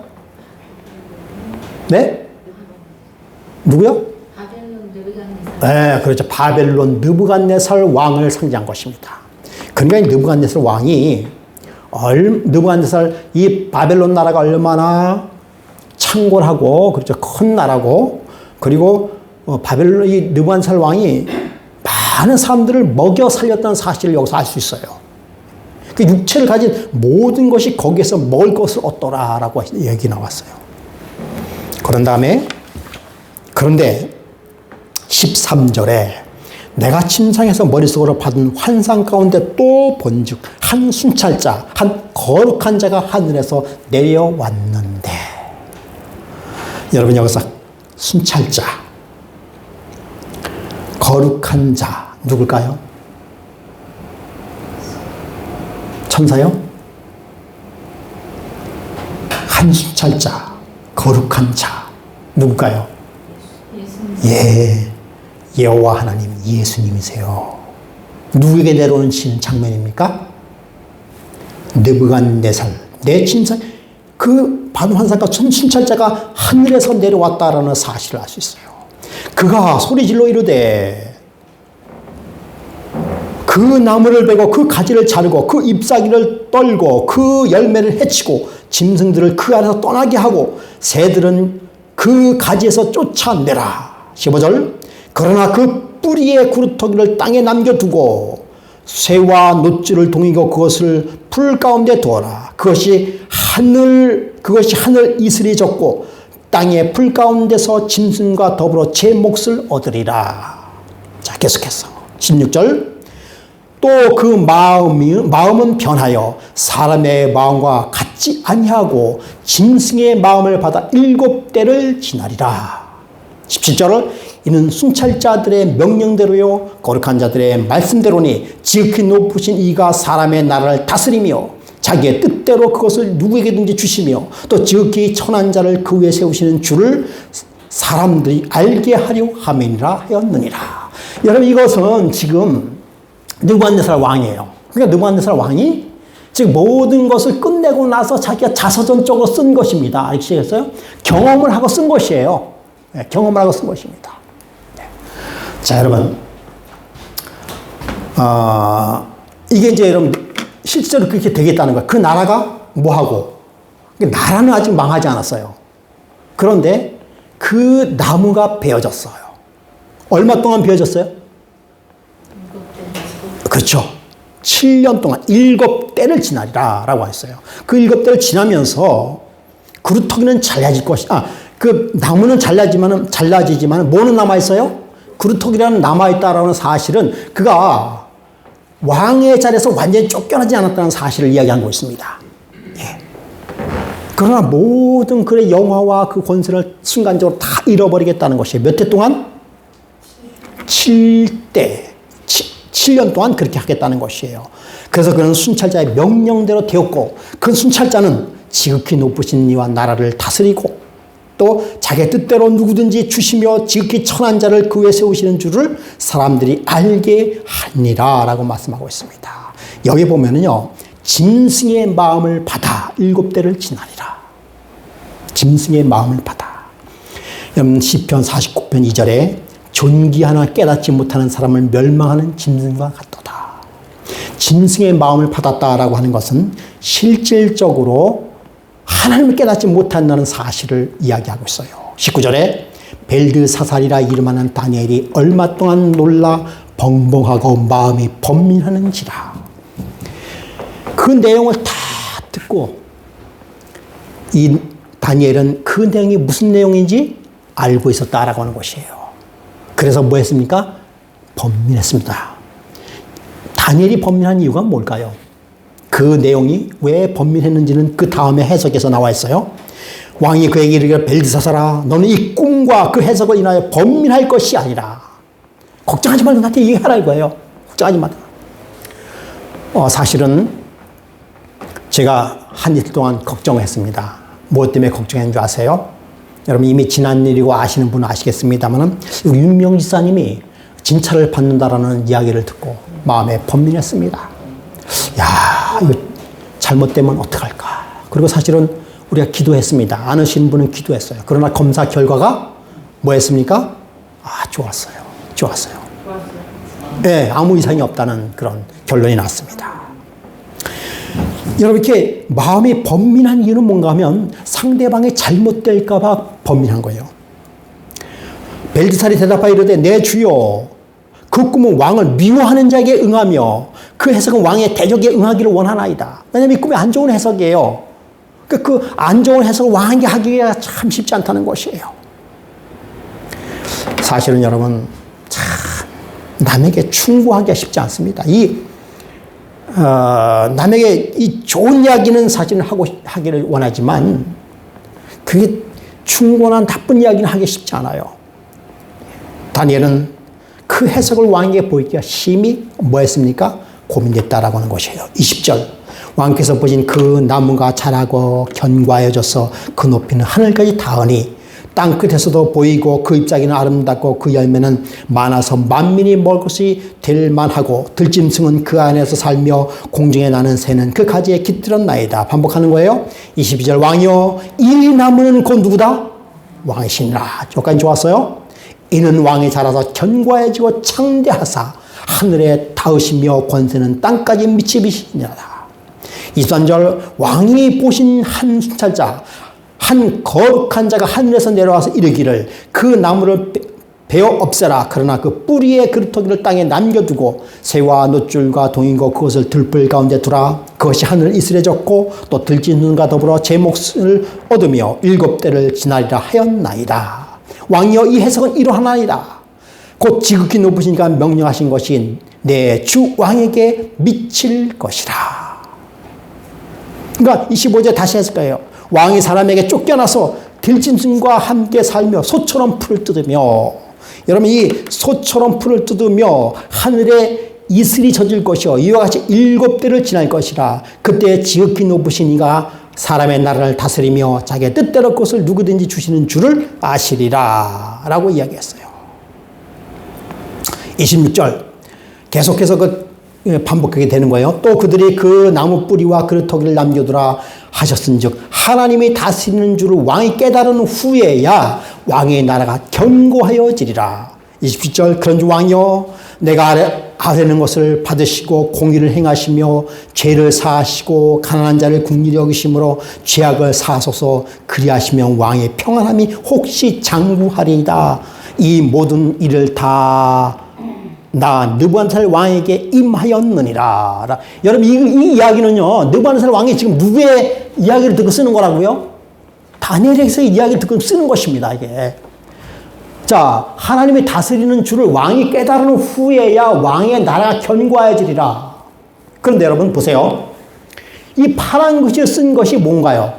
네? 누구요? 바벨론 느부갓네살. 네, 그렇죠. 바벨론 느부갓네살 왕을 상징한 것입니다. 그러니까 이 느부갓네살 왕이 이 바벨론 나라가 얼마나 창궐하고, 그렇죠. 큰 나라고, 그리고 바벨론 이 느부갓네살 왕이 많은 사람들을 먹여 살렸다는 사실을 여기서 알 수 있어요. 그 육체를 가진 모든 것이 거기에서 먹을 것을 얻더라라고 얘기 나왔어요. 그런데 13절에 내가 침상에서 머릿속으로 받은 환상 가운데 또 본즉 한 순찰자, 한 거룩한 자가 하늘에서 내려왔는데. 여러분, 여기서 순찰자, 거룩한 자, 누굴까요? 천사요? 한 순찰자, 거룩한 자, 누굴까요? 여호와 하나님 예수님이세요. 누구에게 내려오는 장면입니까? 느부갓네살, 내 침상, 그 받은 환상과 순찰자가 하늘에서 내려왔다라는 사실을 알 수 있어요. 그가 소리질러 이르되 그 나무를 베고 그 가지를 자르고 그 잎사귀를 떨고 그 열매를 해치고 짐승들을 그 안에서 떠나게 하고 새들은 그 가지에서 쫓아내라. 15절, 그러나 그 뿌리의 구루터기를 땅에 남겨두고 새와 노줄을 동이고 그것을 풀 가운데 두어라. 그것이 하늘 이슬이 졌고 땅의 풀 가운데서 짐승과 더불어 제 몫을 얻으리라. 자, 계속해서 16절, 또 그 마음은 변하여 사람의 마음과 같지 아니하고 짐승의 마음을 받아 7대를 지나리라. 17절은 이는 순찰자들의 명령대로요 거룩한 자들의 말씀대로니 지극히 높으신 이가 사람의 나라를 다스리며 자기의 뜻대로 그것을 누구에게든지 주시며 또 지극히 천한 자를 그 위에 세우시는 줄을 사람들이 알게 하려 함이니라 하였느니라. 여러분, 이것은 지금 느부갓네살 왕이에요. 그러니까 느부갓네살 왕이 지금 모든 것을 끝내고 나서 자기가 자서전적으로 쓴 것입니다. 아시겠어요? 경험을 하고 쓴 것이에요. 경험을 하고 쓴 것입니다. 자, 여러분, 이게 이제 여러분 실제로 그렇게 되겠다는 거예요. 그 나라가 뭐하고 나라는 아직 망하지 않았어요. 그런데 그 나무가 베어졌어요. 얼마 동안 베어졌어요? 그렇죠. 7년 동안 7때를 지나리라 라고 했어요. 그 7때를 지나면서 그루터기는 잘라질 것이다. 그 나무는 잘라지지만 뭐는 남아있어요? 그루터기라는 남아있다라는 사실은 그가 왕의 자리에서 완전히 쫓겨나지 않았다는 사실을 이야기한 것입니다. 예. 그러나 모든 그의 영화와 그 권세를 순간적으로 다 잃어버리겠다는 것이에요. 몇 해 동안? 7년 동안 그렇게 하겠다는 것이에요. 그래서 그는 순찰자의 명령대로 되었고 그 순찰자는 지극히 높으신 이와 나라를 다스리고 또 자기 뜻대로 누구든지 주시며 지극히 천한 자를 그 위에 세우시는 줄을 사람들이 알게 하니라 라고 말씀하고 있습니다. 여기 보면은요, 짐승의 마음을 받아 7대를 지나리라. 짐승의 마음을 받아. 여러분 시편 49편 2절에 존귀 하나 깨닫지 못하는 사람을 멸망하는 짐승과 같도다. 짐승의 마음을 받았다라고 하는 것은 실질적으로 하나님을 깨닫지 못한다는 사실을 이야기하고 있어요. 19절에 벨드사살이라 이름하는 다니엘이 얼마 동안 놀라 벙벙하고 마음이 번민하는지라. 그 내용을 다 듣고 이 다니엘은 그 내용이 무슨 내용인지 알고 있었다라고 하는 것이에요. 그래서 뭐 했습니까? 번민했습니다. 다니엘이 번민한 이유가 뭘까요? 그 내용이 왜 번민했는지는 그 다음에 해석에서 나와 있어요. 왕이 그에게 이르기를 벨드사살아 너는 이 꿈과 그 해석을 인하여 번민할 것이 아니라 걱정하지 말고 나한테 얘기하라 이거예요. 걱정하지 말고. 사실은 제가 한 이틀 동안 걱정했습니다. 무엇 때문에 걱정했는 줄 아세요? 여러분 이미 지난 일이고 아시는 분은 아시겠습니다만 윤명 지사님이 진찰을 받는다라는 이야기를 듣고 마음에 번민했습니다. 야, 이거 잘못되면 어떡할까? 그리고 사실은 우리가 기도했습니다. 아시는 분은 기도했어요. 그러나 검사 결과가 뭐였습니까? 좋았어요. 네, 아무 이상이 없다는 그런 결론이 났습니다. 여러분 이렇게 마음이 번민한 이유는 뭔가 하면 상대방이 잘못될까 봐 번민한 거예요. 벨드살이 대답하여 이르되 내 주여 그 꿈은 왕을 미워하는 자에게 응하며 그 해석은 왕의 대적에 응하기를 원하나이다. 왜냐하면 이 꿈이 안 좋은 해석이에요. 그 안 좋은 해석을 왕에게 하기가 참 쉽지 않다는 것이에요. 사실은 여러분 참 남에게 충고하기가 쉽지 않습니다. 남에게 이 좋은 이야기는 사실은 하기를 원하지만 그게 충고나 나쁜 이야기는 하기 쉽지 않아요. 다니엘은 그 해석을 왕에게 보이기가 심히 뭐했습니까? 고민됐다라고 하는 것이에요. 20절 왕께서 보신 그 나무가 자라고 견고하여져서 그 높이는 하늘까지 닿으니 땅끝에서도 보이고 그 잎사귀는 아름답고 그 열매는 많아서 만민이 먹을 것이 될 만하고 들짐승은 그 안에서 살며 공중에 나는 새는 그 가지에 깃들었나이다. 반복하는 거예요. 22절 왕이여 이 나무는 곧 누구다? 왕이시니라. 여기까지 좋았어요. 이는 왕이 자라서 견고해지고 창대하사 하늘에 닿으시며 권세는 땅까지 미치시니라. 23절 왕이 보신 한 순찰자 한 거룩한 자가 하늘에서 내려와서 이르기를 그 나무를 베어 없애라. 그러나 그 뿌리의 그루터기를 땅에 남겨두고 새와 놋줄과 동이고 그것을 들불 가운데 두라. 그것이 하늘을 이슬해졌고 또 들짐승과 더불어 제 몫을 얻으며 7대를 지나리라 하였나이다. 왕이여 이 해석은 이러하나이다. 곧 지극히 높으시니까 명령하신 것이 내 주 왕에게 미칠 것이라. 그러니까 25절 다시 했을 거예요. 왕이 사람에게 쫓겨나서 들짐승과 함께 살며 소처럼 풀을 뜯으며, 여러분 이 소처럼 풀을 뜯으며 하늘에 이슬이 젖을 것이요 이와 같이 7대를 지날 것이라. 그때 지극히 높으신 이가 사람의 나라를 다스리며 자기의 뜻대로 것을 누구든지 주시는 줄을 아시리라 라고 이야기했어요. 26절 계속해서 반복하게 되는 거예요. 또 그들이 그 나무 뿌리와 그루터기를 남겨두라 하셨은즉 하나님이 다스리는 줄을 왕이 깨달은 후에야 왕의 나라가 견고하여지리라. 27절 그런즉 왕이여 내가 아뢰는 것을 받으시고 공의를 행하시며 죄를 사하시고 가난한 자를 긍휼히 여기심으로 죄악을 사하소서. 그리하시면 왕의 평안함이 혹시 장구하리이다. 이 모든 일을 다 나 느부갓네살 왕에게 임하였느니라. 여러분 이 이야기는요, 느부갓네살 왕이 지금 누구의 이야기를 듣고 쓰는 거라고요? 다니엘에서 이야기를 듣고 쓰는 것입니다. 이게. 자, 하나님이 다스리는 줄을 왕이 깨달은 후에야 왕의 나라가 견고해지리라. 그런데 여러분 보세요. 이 파란 글씨를 쓴 것이 뭔가요?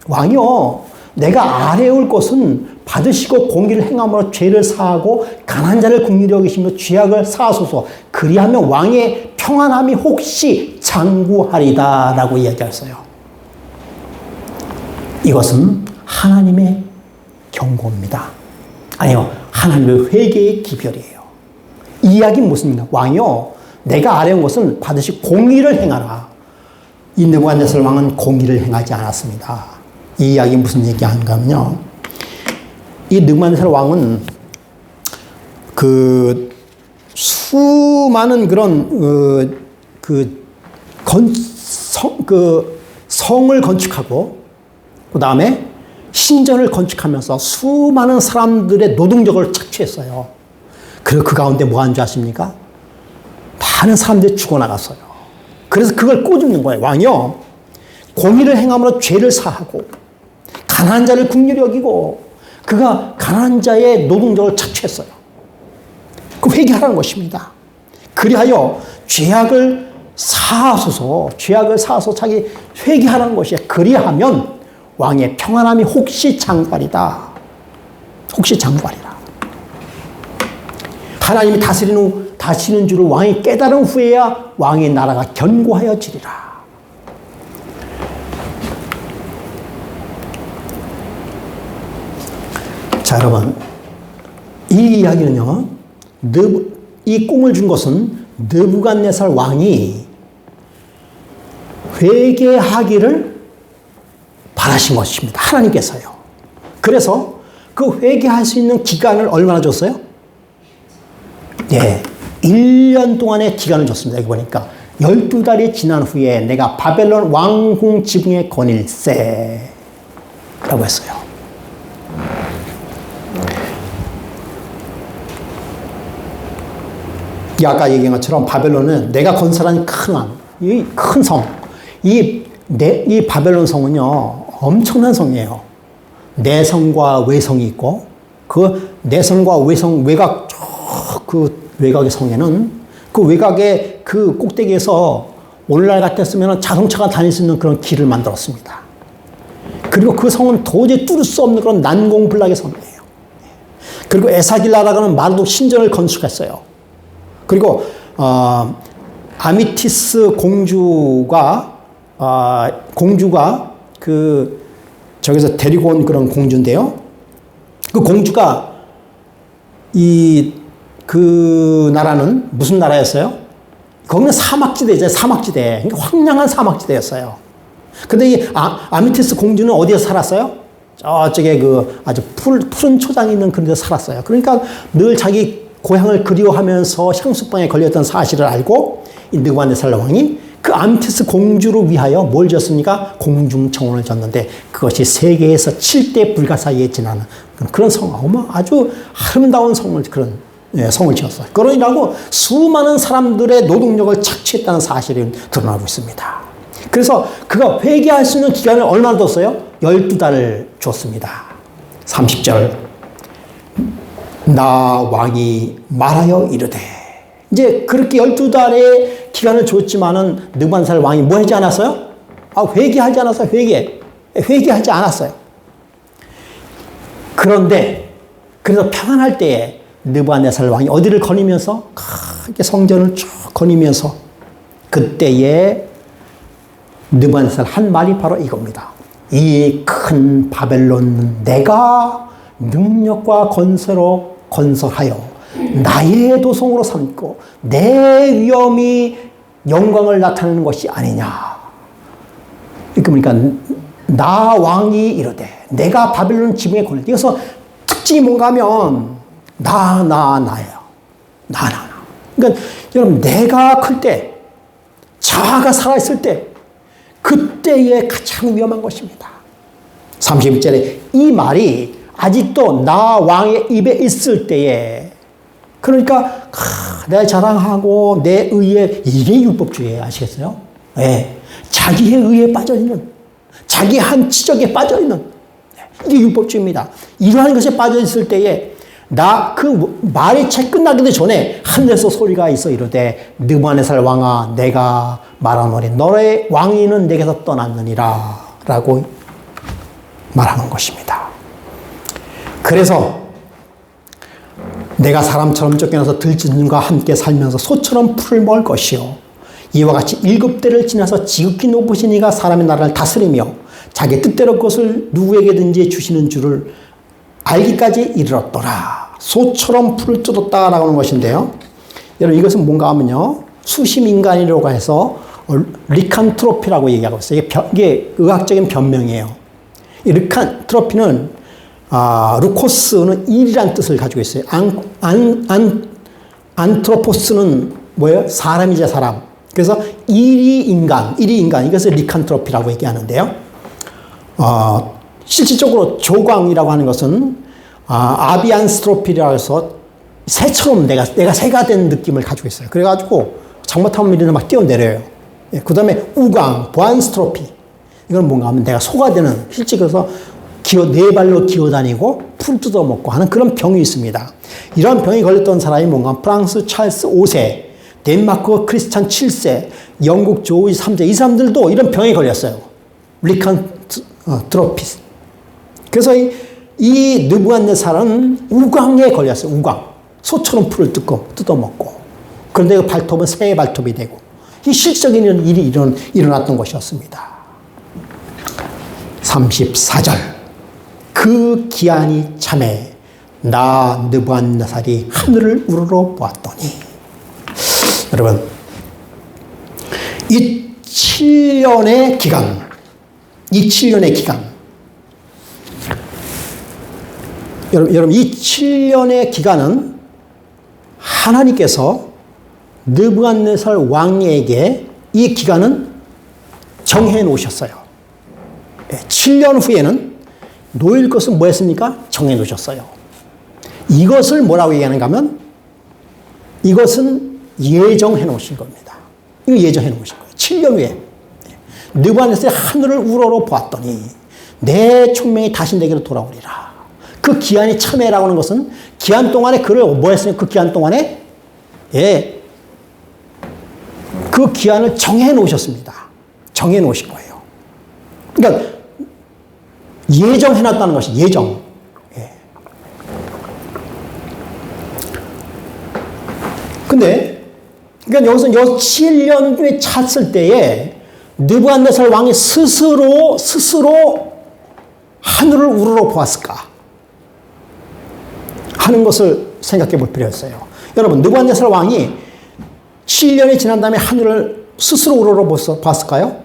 왕이요, 내가 아뢰올 것은 받으시고 공의를 행함으로 죄를 사하고 가난한 자를 긍휼히 여기시며 죄악을 사하소서. 그리하면 왕의 평안함이 혹시 장구하리다 라고 이야기했어요. 이것은 하나님의 경고입니다. 아니요, 하나님의 회개의 기별이에요. 이 이야기는 무슨입니까? 왕이요, 내가 아뢰온 것은 받으시 공의를 행하라. 이 느부갓네살 왕은 공의를 행하지 않았습니다. 이 이야기 무슨 얘기하는가 하면요, 이 느부갓네살 왕은 그 수많은 그런 성을 건축하고 그 다음에 신전을 건축하면서 수많은 사람들의 노동력을 착취했어요. 그리고 그 가운데 뭐 한 줄 아십니까? 많은 사람들이 죽어나갔어요. 그래서 그걸 꼬집는 거예요. 왕이요, 공의를 행함으로 죄를 사하고 가난한 자를 긍휼히 여기고, 그가 가난한 자의 노동력을 착취했어요. 그 회개하라는 것입니다. 그리하여 죄악을 사하소서, 죄악을 사하소서 자기 회개하라는 것이에요. 그리하면 왕의 평안함이 혹시 장구하리다. 혹시 장구하리라. 하나님이 다스리는 줄을 왕이 깨달은 후에야 왕의 나라가 견고하여지리라. 자, 여러분, 이 이야기는요, 이 꿈을 준 것은 느부갓네살 왕이 회개하기를 바라신 것입니다. 하나님께서요. 그래서 그 회개할 수 있는 기간을 얼마나 줬어요? 예, 1년 동안의 기간을 줬습니다. 여기 보니까 12달이 지난 후에 내가 바벨론 왕궁 지붕에 거닐세 라고 했어요. 아까 얘기한 것처럼 바벨론은 내가 건설한 큰 성, 이 바벨론 성은요, 엄청난 성이에요. 내성과 외성이 있고, 그 내성과 외성, 그 외곽의 성에는 그 외곽의 그 꼭대기에서 오늘날 같았으면 자동차가 다닐 수 있는 그런 길을 만들었습니다. 그리고 그 성은 도저히 뚫을 수 없는 그런 난공불락의 성이에요. 그리고 에사길라라고 하는 마르독 신전을 건축했어요. 그리고 아미티스 공주가 저기서 데리고 온 그런 공주인데요. 그 공주가 그 나라는 무슨 나라였어요? 거기는 사막지대죠. 사막지대. 그러니까 황량한 사막지대였어요. 근데 이 아미티스 공주는 어디에서 살았어요? 저쪽에 아주 푸른 초장이 있는 그런 데서 살았어요. 그러니까 늘 자기 고향을 그리워하면서 향수병에 걸렸던 사실을 알고 이 느부갓네살 왕이 그 아미티스 공주를 위하여 뭘 줬습니까? 공중청원을 줬는데 그것이 세계에서 7대 불가 사이에 지나는 그런 성, 아주 아름다운 성을 지었어요. 그러니라고 수많은 사람들의 노동력을 착취했다는 사실이 드러나고 있습니다. 그래서 그가 회개할 수 있는 기간을 얼마나 뒀어요? 12달을 줬습니다. 30절. 나 왕이 말하여 이르되. 이제 그렇게 12달의 기간을 줬지만은 느부갓네살 왕이 뭐 하지 않았어요? 회개하지 않았어요. 회개하지 않았어요. 그런데 그래서 평안할 때에 느부갓네살 왕이 어디를 거니면서 크게 성전을 쭉 거니면서 그때에 느부갓네살 한 말이 바로 이겁니다. 이 큰 바벨론은 내가 능력과 건설로 건설하여 나의 도성으로 삼고 내 위엄이 영광을 나타내는 것이 아니냐. 그러니까 나 왕이 이르되 내가 바벨론 지붕에 거닐다. 그래서 특징이 뭔가 하면 나예요. 나. 그러니까 여러분 내가 클 때, 자아가 살아있을 때 그때에 가장 위험한 것입니다. 31절에 이 말이 아직도 나 왕의 입에 있을 때에 그러니까 내 자랑하고 내 의에 이게 율법주의예요. 아시겠어요? 네. 자기의 의에 빠져있는 자기 한 지적에 빠져있는 이게 율법주의입니다. 이러한 것에 빠져있을 때에 나 그 말이 채 끝나기도 전에 하늘에서 소리가 있어 이르되 느부갓네살 왕아 내가 말하노니 너의 왕위는 내게서 떠났느니라 라고 말하는 것입니다. 그래서 내가 사람처럼 쫓겨나서 들짐승과 함께 살면서 소처럼 풀을 먹을 것이요 이와 같이 7대를 지나서 지극히 높으신 이가 사람의 나라를 다스리며 자기 뜻대로 그것을 누구에게든지 주시는 줄을 알기까지 이르렀더라. 소처럼 풀을 뜯었다라고 하는 것인데요. 여러분 이것은 뭔가 하면요. 수심인간이라고 해서 리칸트로피라고 얘기하고 있어요. 이게 의학적인 변명이에요. 이 리칸트로피는 루코스는 일이란 뜻을 가지고 있어요. 안트로포스는 뭐예요? 사람이자 사람. 그래서 일이 인간. 이것을 리칸트로피라고 얘기하는데요. 실질적으로 조광이라고 하는 것은 아비안스트로피라고 해서 새처럼 내가 새가 된 느낌을 가지고 있어요. 그래가지고 잘못하면 이리는 막 뛰어내려요. 그 다음에 우광, 보안스트로피. 이건 뭔가 하면 내가 소가 되는, 실제 그래서 네 발로 기어다니고 풀 뜯어먹고 하는 그런 병이 있습니다. 이런 병이 걸렸던 사람이 뭔가 프랑스 찰스 5세, 덴마크 크리스찬 7세, 영국 조지 3세, 이 사람들도 이런 병에 걸렸어요. 리칸트로피스. 그래서 이 느부갓네살은 우광에 걸렸어요. 우광. 소처럼 풀을 뜯어먹고. 그런데 그 발톱은 새의 발톱이 되고. 이 실적인 일이 일어났던 것이었습니다. 34절. 그 기한이 참에 나 느부갓네살이 하늘을 우러러 보았더니. 여러분, 이 7년의 기간, 여러분, 이 7년의 기간은 하나님께서 느부갓네살 왕에게 이 기간은 정해 놓으셨어요. 7년 후에는 놓일 것은 뭐였습니까? 정해 놓으셨어요. 이것을 뭐라고 얘기하는가 하면 이것은 예정해 놓으신 겁니다. 이거 예정해 놓으신 거예요. 7년 후에 느부갓네살이 하늘을 우러러 보았더니 내 총명이 다시 내게로 돌아오리라. 그 기한이 참회라고 하는 것은 기한 동안에 그를 뭐 했으면 그 기한 동안에 그 기한을 정해 놓으셨습니다. 정해 놓으신 거예요. 그러니까 예정해 놨다는 것이 예정. 근데 그러니까 여기서 7년 후에 찼을 때에 느부갓네살 왕이 스스로 하늘을 우러러 보았을까 하는 것을 생각해 볼 필요가 있어요. 여러분, 느부갓네살 왕이 7년이 지난 다음에 하늘을 스스로 우러러 보았을까요?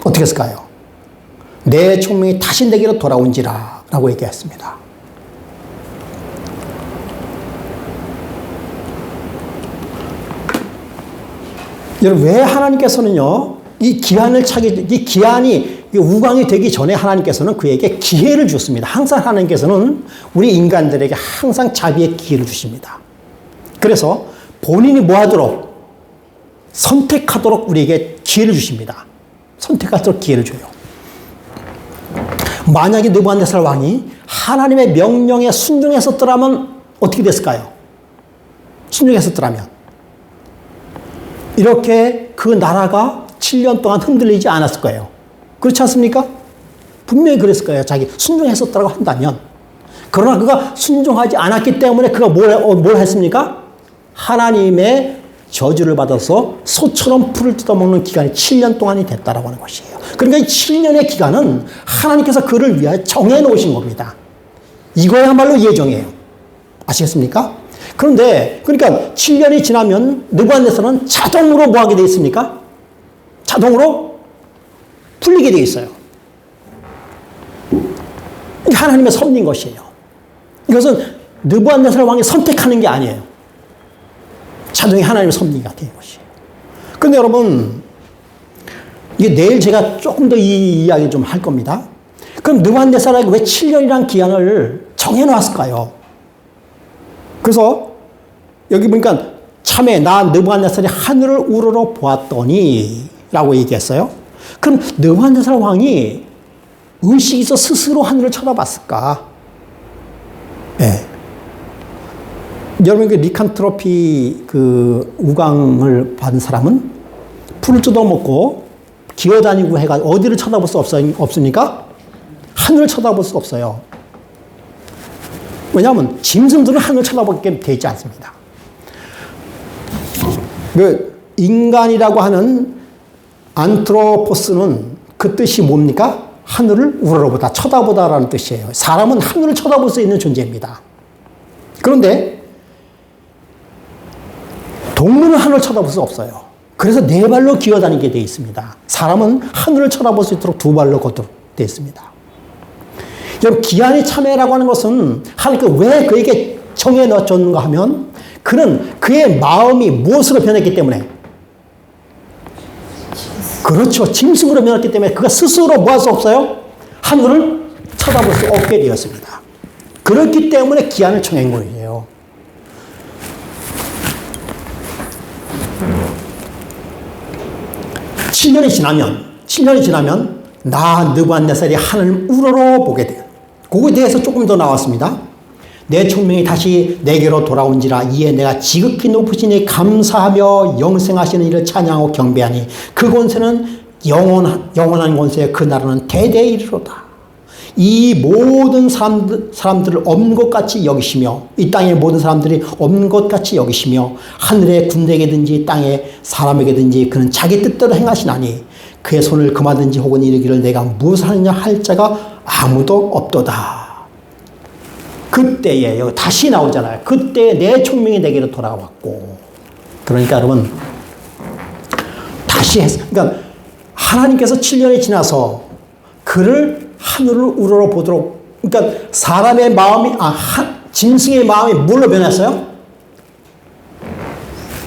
어떻게 했을까요? 내 총명이 다시 내게로 돌아온지라 라고 얘기했습니다. 여러분, 왜 하나님께서는요, 이 기한이 우광이 되기 전에 하나님께서는 그에게 기회를 주셨습니다. 항상 하나님께서는 우리 인간들에게 항상 자비의 기회를 주십니다. 그래서 본인이 뭐 하도록? 선택하도록 우리에게 기회를 주십니다. 선택하도록 기회를 줘요. 만약에 느부갓네살 왕이 하나님의 명령에 순종했었더라면 어떻게 됐을까요? 순종했었더라면 이렇게 그 나라가 7년 동안 흔들리지 않았을 거예요. 그렇지 않습니까? 분명히 그랬을 거예요. 자기 순종했었다고 한다면. 그러나 그가 순종하지 않았기 때문에 그가 뭘 했습니까? 하나님의 저주를 받아서 소처럼 풀을 뜯어먹는 기간이 7년 동안이 됐다라고 하는 것이에요. 그러니까 이 7년의 기간은 하나님께서 그를 위하여 정해 놓으신 겁니다. 이거야말로 예정이에요. 아시겠습니까? 그런데 그러니까 7년이 지나면 느부갓네살은 자동으로 뭐 하게 되어 있습니까? 자동으로 풀리게 되어 있어요. 이게 하나님의 섭리인 것이에요. 이것은 느부갓네살 왕이 선택하는 게 아니에요. 자동이 하나님의 섭리가 되는 것이에요. 근데 여러분, 이게 내일 제가 조금 더 이 이야기 좀 할 겁니다. 그럼 느부갓네살에게 왜 7년이라는 기한을 정해놨을까요? 그래서 여기 보니까 참에 나 느부갓네살이 하늘을 우러러 보았더니 라고 얘기했어요. 그럼 느부갓네살 왕이 의식이 있어 스스로 하늘을 쳐다봤을까? 네. 여러분 그 리칸트로피 그 우광을 받은 사람은 풀을 뜯어먹고 기어다니고 해가 어디를 쳐다볼 수 없으니까 하늘을 쳐다볼 수 없어요. 왜냐하면 짐승들은 하늘을 쳐다보게 되어 있지 않습니다. 그 인간이라고 하는 안트로포스는 그 뜻이 뭡니까? 하늘을 우러러보다, 쳐다보다라는 뜻이에요. 사람은 하늘을 쳐다볼 수 있는 존재입니다. 그런데 동물은 하늘을 쳐다볼 수 없어요. 그래서 네 발로 기어다니게 되어 있습니다. 사람은 하늘을 쳐다볼 수 있도록 두 발로 걷도록 되어 있습니다. 여러분, 기한의 참회라고 하는 것은 하나님께서 왜 그에게 정해 넣어줬는가 하면 그는 그의 마음이 무엇으로 변했기 때문에, 그렇죠. 짐승으로 변했기 때문에 그가 스스로 뭐 할 수 없어요? 하늘을 쳐다볼 수 없게 되었습니다. 그렇기 때문에 기한을 정한 거예요. 칠 년이 지나면 나 느부갓네살이 하늘을 우러러 보게 돼요. 그거에 대해서 조금 더 나왔습니다. 내 총명이 다시 내게로 돌아온지라 이에 내가 지극히 높으시니 감사하며 영생하시는 이를 찬양하고 경배하니 그 권세는 영원한 권세, 그 나라는 대대에 이르로다. 이 모든 사람들을 없는 것 같이 여기시며, 이 땅의 모든 사람들이 없는 것 같이 여기시며, 하늘의 군대에게든지 땅의 사람에게든지 그는 자기 뜻대로 행하시나니 그의 손을 금하든지 혹은 이르기를 내가 무엇을 하느냐 할 자가 아무도 없도다. 그때에, 여기 다시 나오잖아요. 그때 내 총명이 내게로 돌아왔고. 그러니까 여러분, 다시 그러니까 하나님께서 7년이 지나서 그를 하늘을 우러러 보도록, 그러니까 사람의 마음이, 짐승의 마음이 뭘로 변했어요?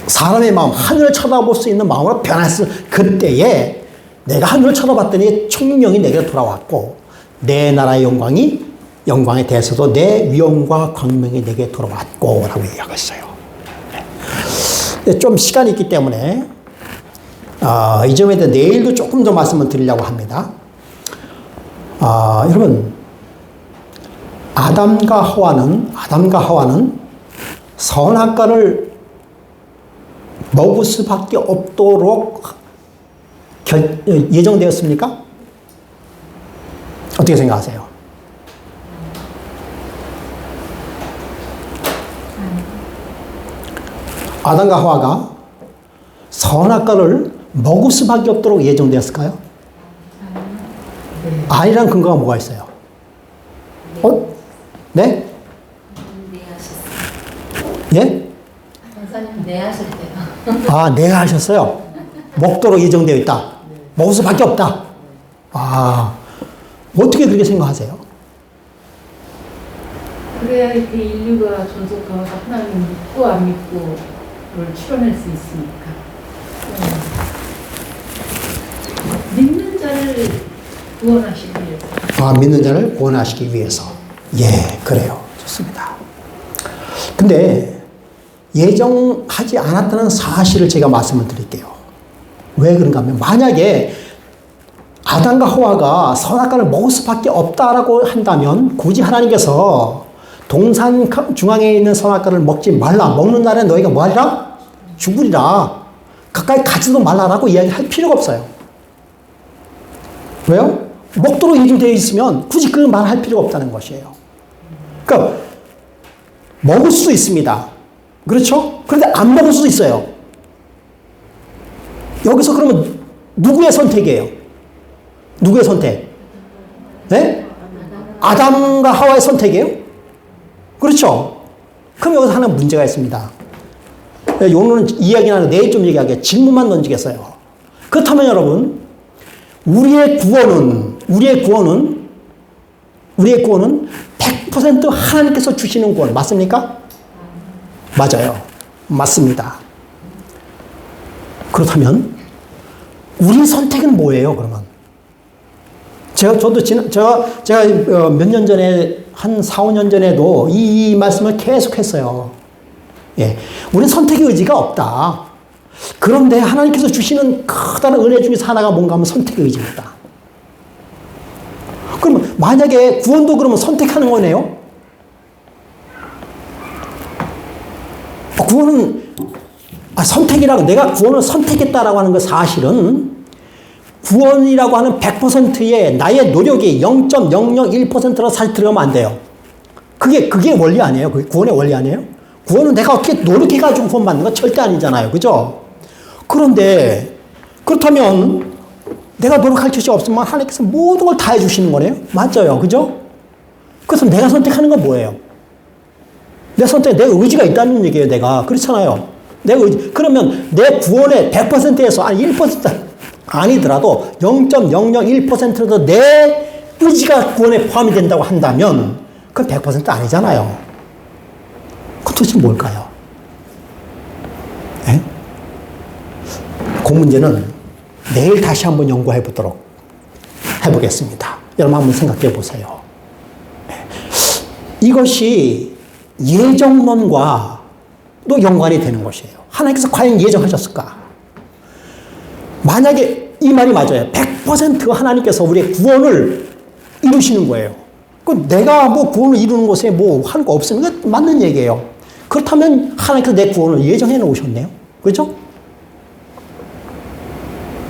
사람의 마음, 하늘을 쳐다볼 수 있는 마음으로 변했을 그때에 내가 하늘을 쳐다봤더니 총명이 내게로 돌아왔고, 내 나라의 영광에 대해서도 내 위엄과 광명이 내게 돌아왔고 라고 이야기했어요. 좀 시간이 있기 때문에 이 점에 대해 내일도 조금 더 말씀을 드리려고 합니다. 여러분, 아담과 하와는 선악과를 먹을 수밖에 없도록 예정되었습니까? 어떻게 생각하세요? 아담과 하와가 선악과를 먹을 수밖에 없도록 예정되었을까요? 아니란 근거가 뭐가 있어요? 네? 예? 목사님 네 하실 때요. 내가 하셨어요? 먹도록 예정되어 있다. 먹을 수밖에 없다. 어떻게 그렇게 생각하세요? 그래야 이렇게 인류가 존속하면서 하나님 믿고 안 믿고를 추론할 수 있으니까. 믿는 자를 구원하시기 위해서. 믿는 자를 구원하시기 위해서. 예, 그래요. 좋습니다. 근데 예정하지 않았다는 사실을 제가 말씀을 드릴게요. 왜 그런가 하면, 만약에 아담과 하와가 선악과를 먹을 수밖에 없다라고 한다면 굳이 하나님께서 동산 중앙에 있는 선악과를 먹지 말라, 먹는 날에 너희가 뭐하리라? 죽으리라, 가까이 가지도 말라라고 이야기할 필요가 없어요. 왜요? 먹도록 예정되어 있으면 굳이 그 말 할 필요가 없다는 것이에요. 그러니까 먹을 수도 있습니다. 그렇죠? 그런데 안 먹을 수도 있어요. 여기서 그러면 누구의 선택이에요? 누구의 선택? 네? 아담과 하와의 선택이에요? 그렇죠? 그럼 여기서 하나 문제가 있습니다. 오늘은 이야기는 하는데 내일 좀 얘기하게, 질문만 던지겠어요. 그렇다면 여러분, 우리의 구원은 100% 하나님께서 주시는 구원 맞습니까? 맞아요. 맞습니다. 그렇다면 우리 선택은 뭐예요, 그러면? 제가 몇 년 전에, 한 4, 5년 전에도 이 말씀을 계속 했어요. 예. 우리는 선택의 의지가 없다. 그런데 하나님께서 주시는 커다란 은혜 중에서 하나가 뭔가 하면 선택의 의지입니다. 그러면 만약에 구원도 그러면 선택하는 거네요? 구원은, 선택이라고, 내가 구원을 선택했다라고 하는 거 사실은 구원이라고 하는 100%의 나의 노력이 0.001%로 사실 들어가면 안 돼요. 그게 원리 아니에요? 그게 구원의 원리 아니에요? 구원은 내가 어떻게 노력해가지고 구원받는 건 절대 아니잖아요. 그죠? 그런데, 그렇다면 내가 노력할 것이 없으면 하나님께서 모든 걸 다 해주시는 거네요? 맞아요. 그죠? 그래서 내가 선택하는 건 뭐예요? 내 의지가 있다는 얘기예요, 내가. 그렇잖아요. 내 의지. 그러면 내 구원의 100%에서, 아니, 1% 아니더라도 0.001%도 내 의지가 구원에 포함이 된다고 한다면, 그건 100% 아니잖아요. 그건 도대체 뭘까요? 네? 그 문제는 내일 다시 한번 연구해 보도록 해보겠습니다. 여러분 한번 생각해 보세요. 네. 이것이 예정론과도 연관이 되는 것이에요. 하나님께서 과연 예정하셨을까? 만약에 이 말이 맞아요. 100% 하나님께서 우리의 구원을 이루시는 거예요. 그 내가 뭐 구원을 이루는 것에 뭐 하는 거 없으면 그 맞는 얘기예요. 그렇다면 하나님께서 내 구원을 예정해 놓으셨네요. 그렇죠?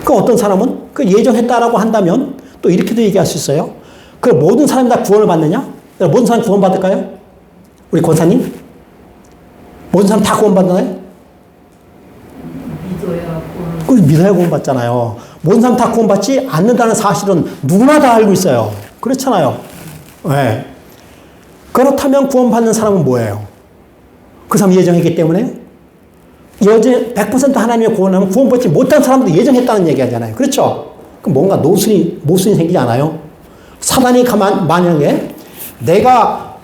그 어떤 사람은 그 예정했다라고 한다면 또 이렇게도 얘기할 수 있어요. 그 모든 사람이 다 구원을 받느냐? 모든 사람이 구원 받을까요? 우리 권사님? 모든 사람 다 구원 받나요? 믿어야 구원 받잖아요. 모든 사람 다 구원 받지 않는다는 사실은 누구나 다 알고 있어요. 그렇잖아요. 네. 그렇다면 구원 받는 사람은 뭐예요? 그 사람 예정했기 때문에 100% 하나님의 구원하면 구원받지 못한 사람도 예정했다는 얘기 하잖아요. 그렇죠? 그럼 뭔가 모순이 생기지 않아요? 사단이 만약에 내가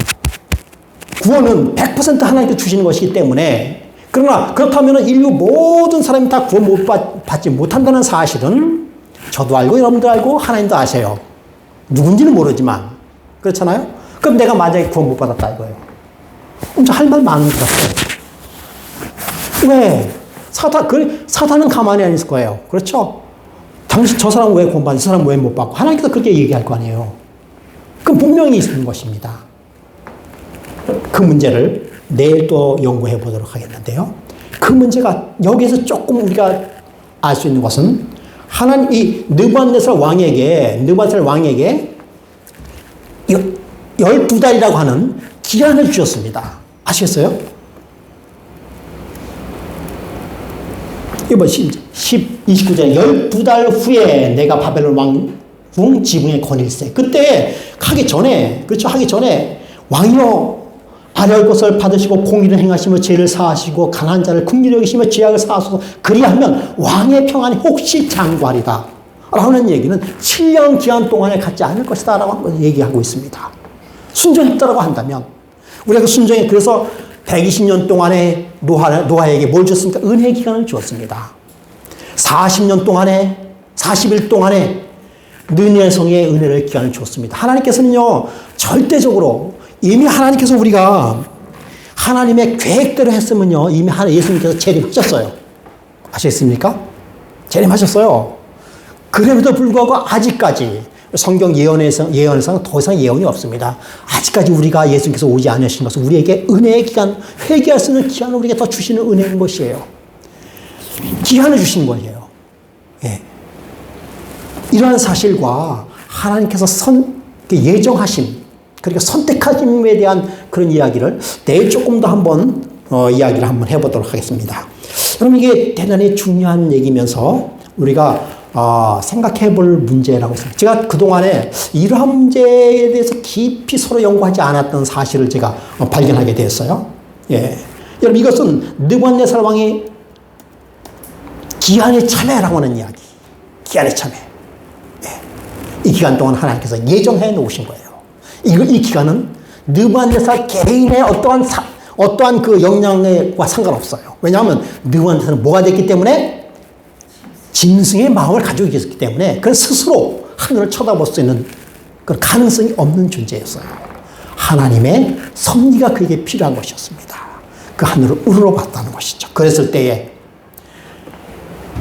구원은 100% 하나님께 주시는 것이기 때문에 그러나 그렇다면 인류 모든 사람이 다 구원 받지 못한다는 사실은 저도 알고 여러분도 알고 하나님도 아세요. 누군지는 모르지만 그렇잖아요? 그럼 내가 만약에 구원 못 받았다 이거예요. 그럼 할 말 많은 것 같아요. 왜? 사단은 가만히 안 있을 거예요. 그렇죠? 당신 저 사람 왜 구원 받지? 저 사람 왜 못 받고? 하나님께서 그렇게 얘기할 거 아니에요. 그럼 분명히 있는 것입니다. 그 문제를 내일 또 연구해 보도록 하겠는데요. 그 문제가 여기에서 조금 우리가 알 수 있는 것은 하나님 이 느부갓네살 왕에게 12달이라고 하는 기한을 주셨습니다. 아시겠어요? 이번 29절 12달 후에 내가 바벨론 왕궁 지붕의 권일세. 그때 하기 전에 왕이여 아뢰올 것을 받으시고 공의를 행하시며 죄를 사하시고 강한 자를 긍휼히 여기시며 죄악을 사하소서. 그리하면 왕의 평안이 혹시 장구하리다 라는 얘기는 7년 기한 동안에 갖지 않을 것이다 라고 얘기하고 있습니다. 순종했다라고 한다면 우리가 그 순종에 그래서 120년 동안에 노아에게 뭘 줬습니까? 은혜 기간을 주었습니다. 40년 동안에 40일 동안에 느니엘 성에 은혜를 기간을 주었습니다. 하나님께서는요 절대적으로 이미 하나님께서 우리가 하나님의 계획대로 했으면요 이미 예수님께서 재림하셨어요. 아시겠습니까? 재림하셨어요. 그럼에도 불구하고 아직까지 성경 예언에서는 더 이상 예언이 없습니다. 아직까지 우리가 예수님께서 오지 않으신 것은 우리에게 은혜의 기간, 회개할 수 있는 기한을 우리에게 더 주시는 은혜인 것이에요. 기한을 주시는 거예요. 예. 이러한 사실과 하나님께서 예정하심, 그러니까 선택하심에 대한 그런 이야기를 내일 조금 더 한번 이야기를 한번 해보도록 하겠습니다. 여러분 이게 대단히 중요한 얘기면서 우리가 생각해 볼 문제라고 했습니다. 제가 그동안에 이러한 문제에 대해서 깊이 서로 연구하지 않았던 사실을 제가 발견하게 되었어요. 예. 여러분 이것은 느부갓네살 왕이 기한의 참회라고 하는 이야기. 기한의 참회. 예. 이 기간 동안 하나님께서 예정해 놓으신 거예요. 이 기간은 느부갓네살 개인의 어떠한 그 역량과 상관없어요. 왜냐하면 느부갓네살은 뭐가 됐기 때문에 짐승의 마음을 가지고 있었기 때문에 그 스스로 하늘을 쳐다볼 수 있는 그런 가능성이 없는 존재였어요. 하나님의 섭리가 그에게 필요한 것이었습니다. 그 하늘을 우러러봤다는 것이죠. 그랬을 때에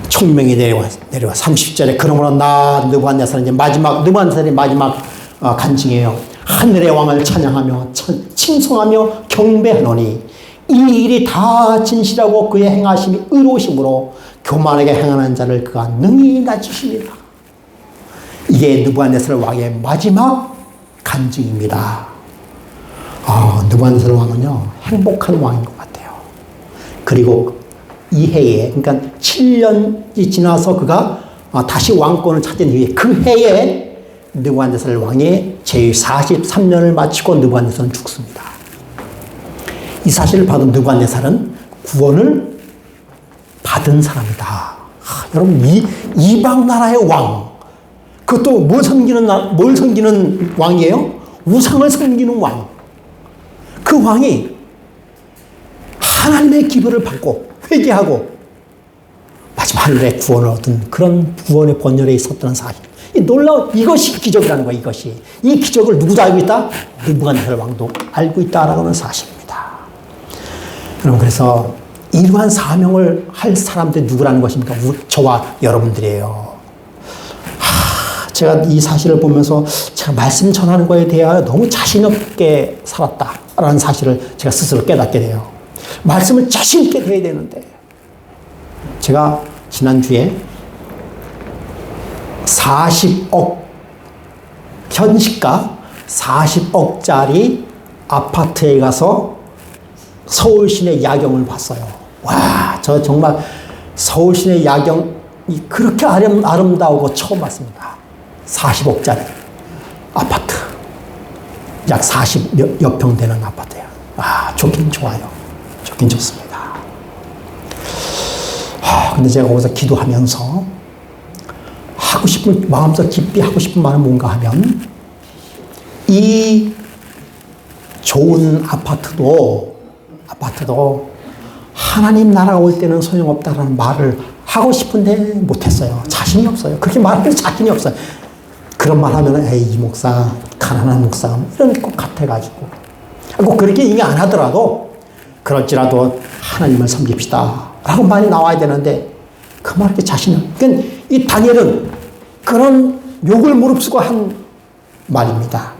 총명이 내려와 30절에 그러므로 나 느부갓네살은 이제 느부갓네살이 마지막 간증이에요. 하늘의 왕을 찬양하며 칭송하며 경배하노니 이 일이 다 진실하고 그의 행하심이 의로우심으로 교만하게 행하는 자를 그가 능히 낮추십니다. 이게 느부갓네살 왕의 마지막 간증입니다. 느부갓네살 왕은요 행복한 왕인 것 같아요. 그리고 이 해에, 그러니까 7년이 지나서 그가 다시 왕권을 찾은 이후에 그 해에 느부갓네살 왕이 제43년을 마치고 느부갓네살은 죽습니다. 이 사실을 받은 느부갓네살은 구원을 받은 사람이다. 여러분, 이방 나라의 왕, 그것도 뭘 섬기는 왕이에요? 우상을 섬기는 왕. 그 왕이 하나님의 기별을 받고 회개하고 마지막 하늘의 구원을 얻은 그런 구원의 번열에 있었다는 사실. 이것이 기적이라는 거예요, 이것이. 이 기적을 누구도 알고 있다? 느부갓네살 왕도 알고 있다라고 하는 사실입니다. 여러분, 그래서 이러한 사명을 할 사람들이 누구라는 것입니까? 저와 여러분들이에요. 제가 이 사실을 보면서 제가 말씀 전하는 거에 대하여 너무 자신 없게 살았다라는 사실을 제가 스스로 깨닫게 돼요. 말씀을 자신 있게 해야 되는데, 제가 지난주에 40억, 현시가 40억짜리 아파트에 가서 서울 시내 야경을 봤어요. 와, 저 정말 서울 시내 야경이 그렇게 아름다우고 처음 봤습니다. 40억짜리 아파트. 약 40여 평 되는 아파트예요. 좋긴 좋아요. 좋긴 좋습니다. 근데 제가 거기서 기도하면서 마음속 깊이 하고 싶은 말은 뭔가 하면, 이 좋은 아파트도 하나님 나라가 올 때는 소용없다라는 말을 하고 싶은데 못했어요. 자신이 없어요. 그렇게 말할 자신이 없어요. 그런 말 하면, 이 목사, 가난한 목사, 이런 것 같아가지고. 꼭 그렇게 얘기 안 하더라도, 그럴지라도 하나님을 섬깁시다 라고 말이 나와야 되는데, 그 말에 자신이 없어요. 그러니까 이 다니엘은 그런 욕을 무릅쓰고 한 말입니다.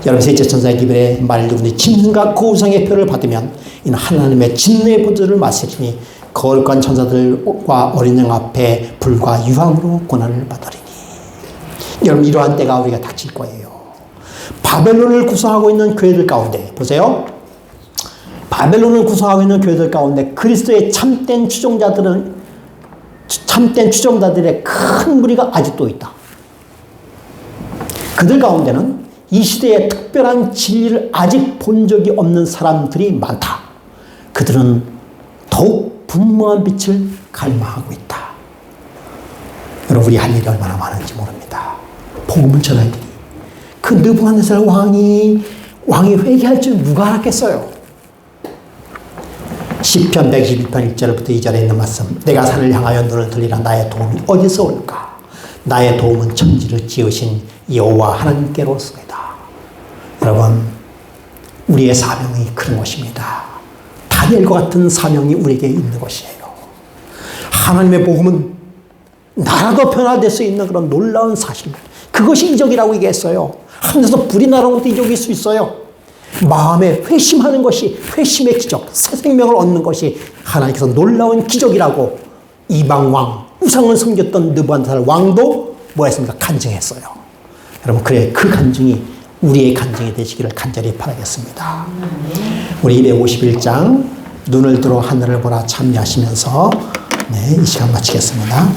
여러분, 셋째 천사의 기별에 말리고 짐승과 그 우상의 표를 받으면 이는 하나님의 진노의 보좌를 맞으리니 거룩한 천사들과 어린 양 앞에 불과 유황으로 고난을 받으리니. 여러분, 이러한 때가 우리가 닥칠 거예요. 바벨론을 구성하고 있는 교회들 가운데 보세요. 바벨론을 구성하고 있는 교회들 가운데 그리스도의 참된 추종자들의 큰 무리가 아직도 있다. 그들 가운데는 이 시대에 특별한 진리를 아직 본 적이 없는 사람들이 많다. 그들은 더욱 분명한 빛을 갈망하고 있다. 여러분, 우리 할 일이 얼마나 많은지 모릅니다. 복음을 전해야 되니. 그 느부갓네살 왕이 회개할 줄 누가 알았겠어요? 시편 121편 1절부터 2절에 있는 말씀. 내가 산을 향하여 눈을 들리라. 나의 도움이 어디서 올까? 나의 도움은 천지를 지으신 여호와 하나님께로서이다. 여러분, 우리의 사명이 그런 것입니다. 다니엘과 같은 사명이 우리에게 있는 것이에요. 하나님의 복음은 나라도 변화될 수 있는 그런 놀라운 사실. 그것이 이적이라고 얘기했어요. 하늘에서 불이 날아오는 것도 이적일 수 있어요. 마음에 회심하는 것이 회심의 기적, 새 생명을 얻는 것이 하나님께서 놀라운 기적이라고 이방 왕, 우상을 섬겼던 느부갓네살 왕도 뭐했습니까? 간증했어요. 여러분, 그 간증이 우리의 간증이 되시기를 간절히 바라겠습니다. 우리 251장 눈을 들어 하늘을 보라 참여하시면서 이 시간 마치겠습니다.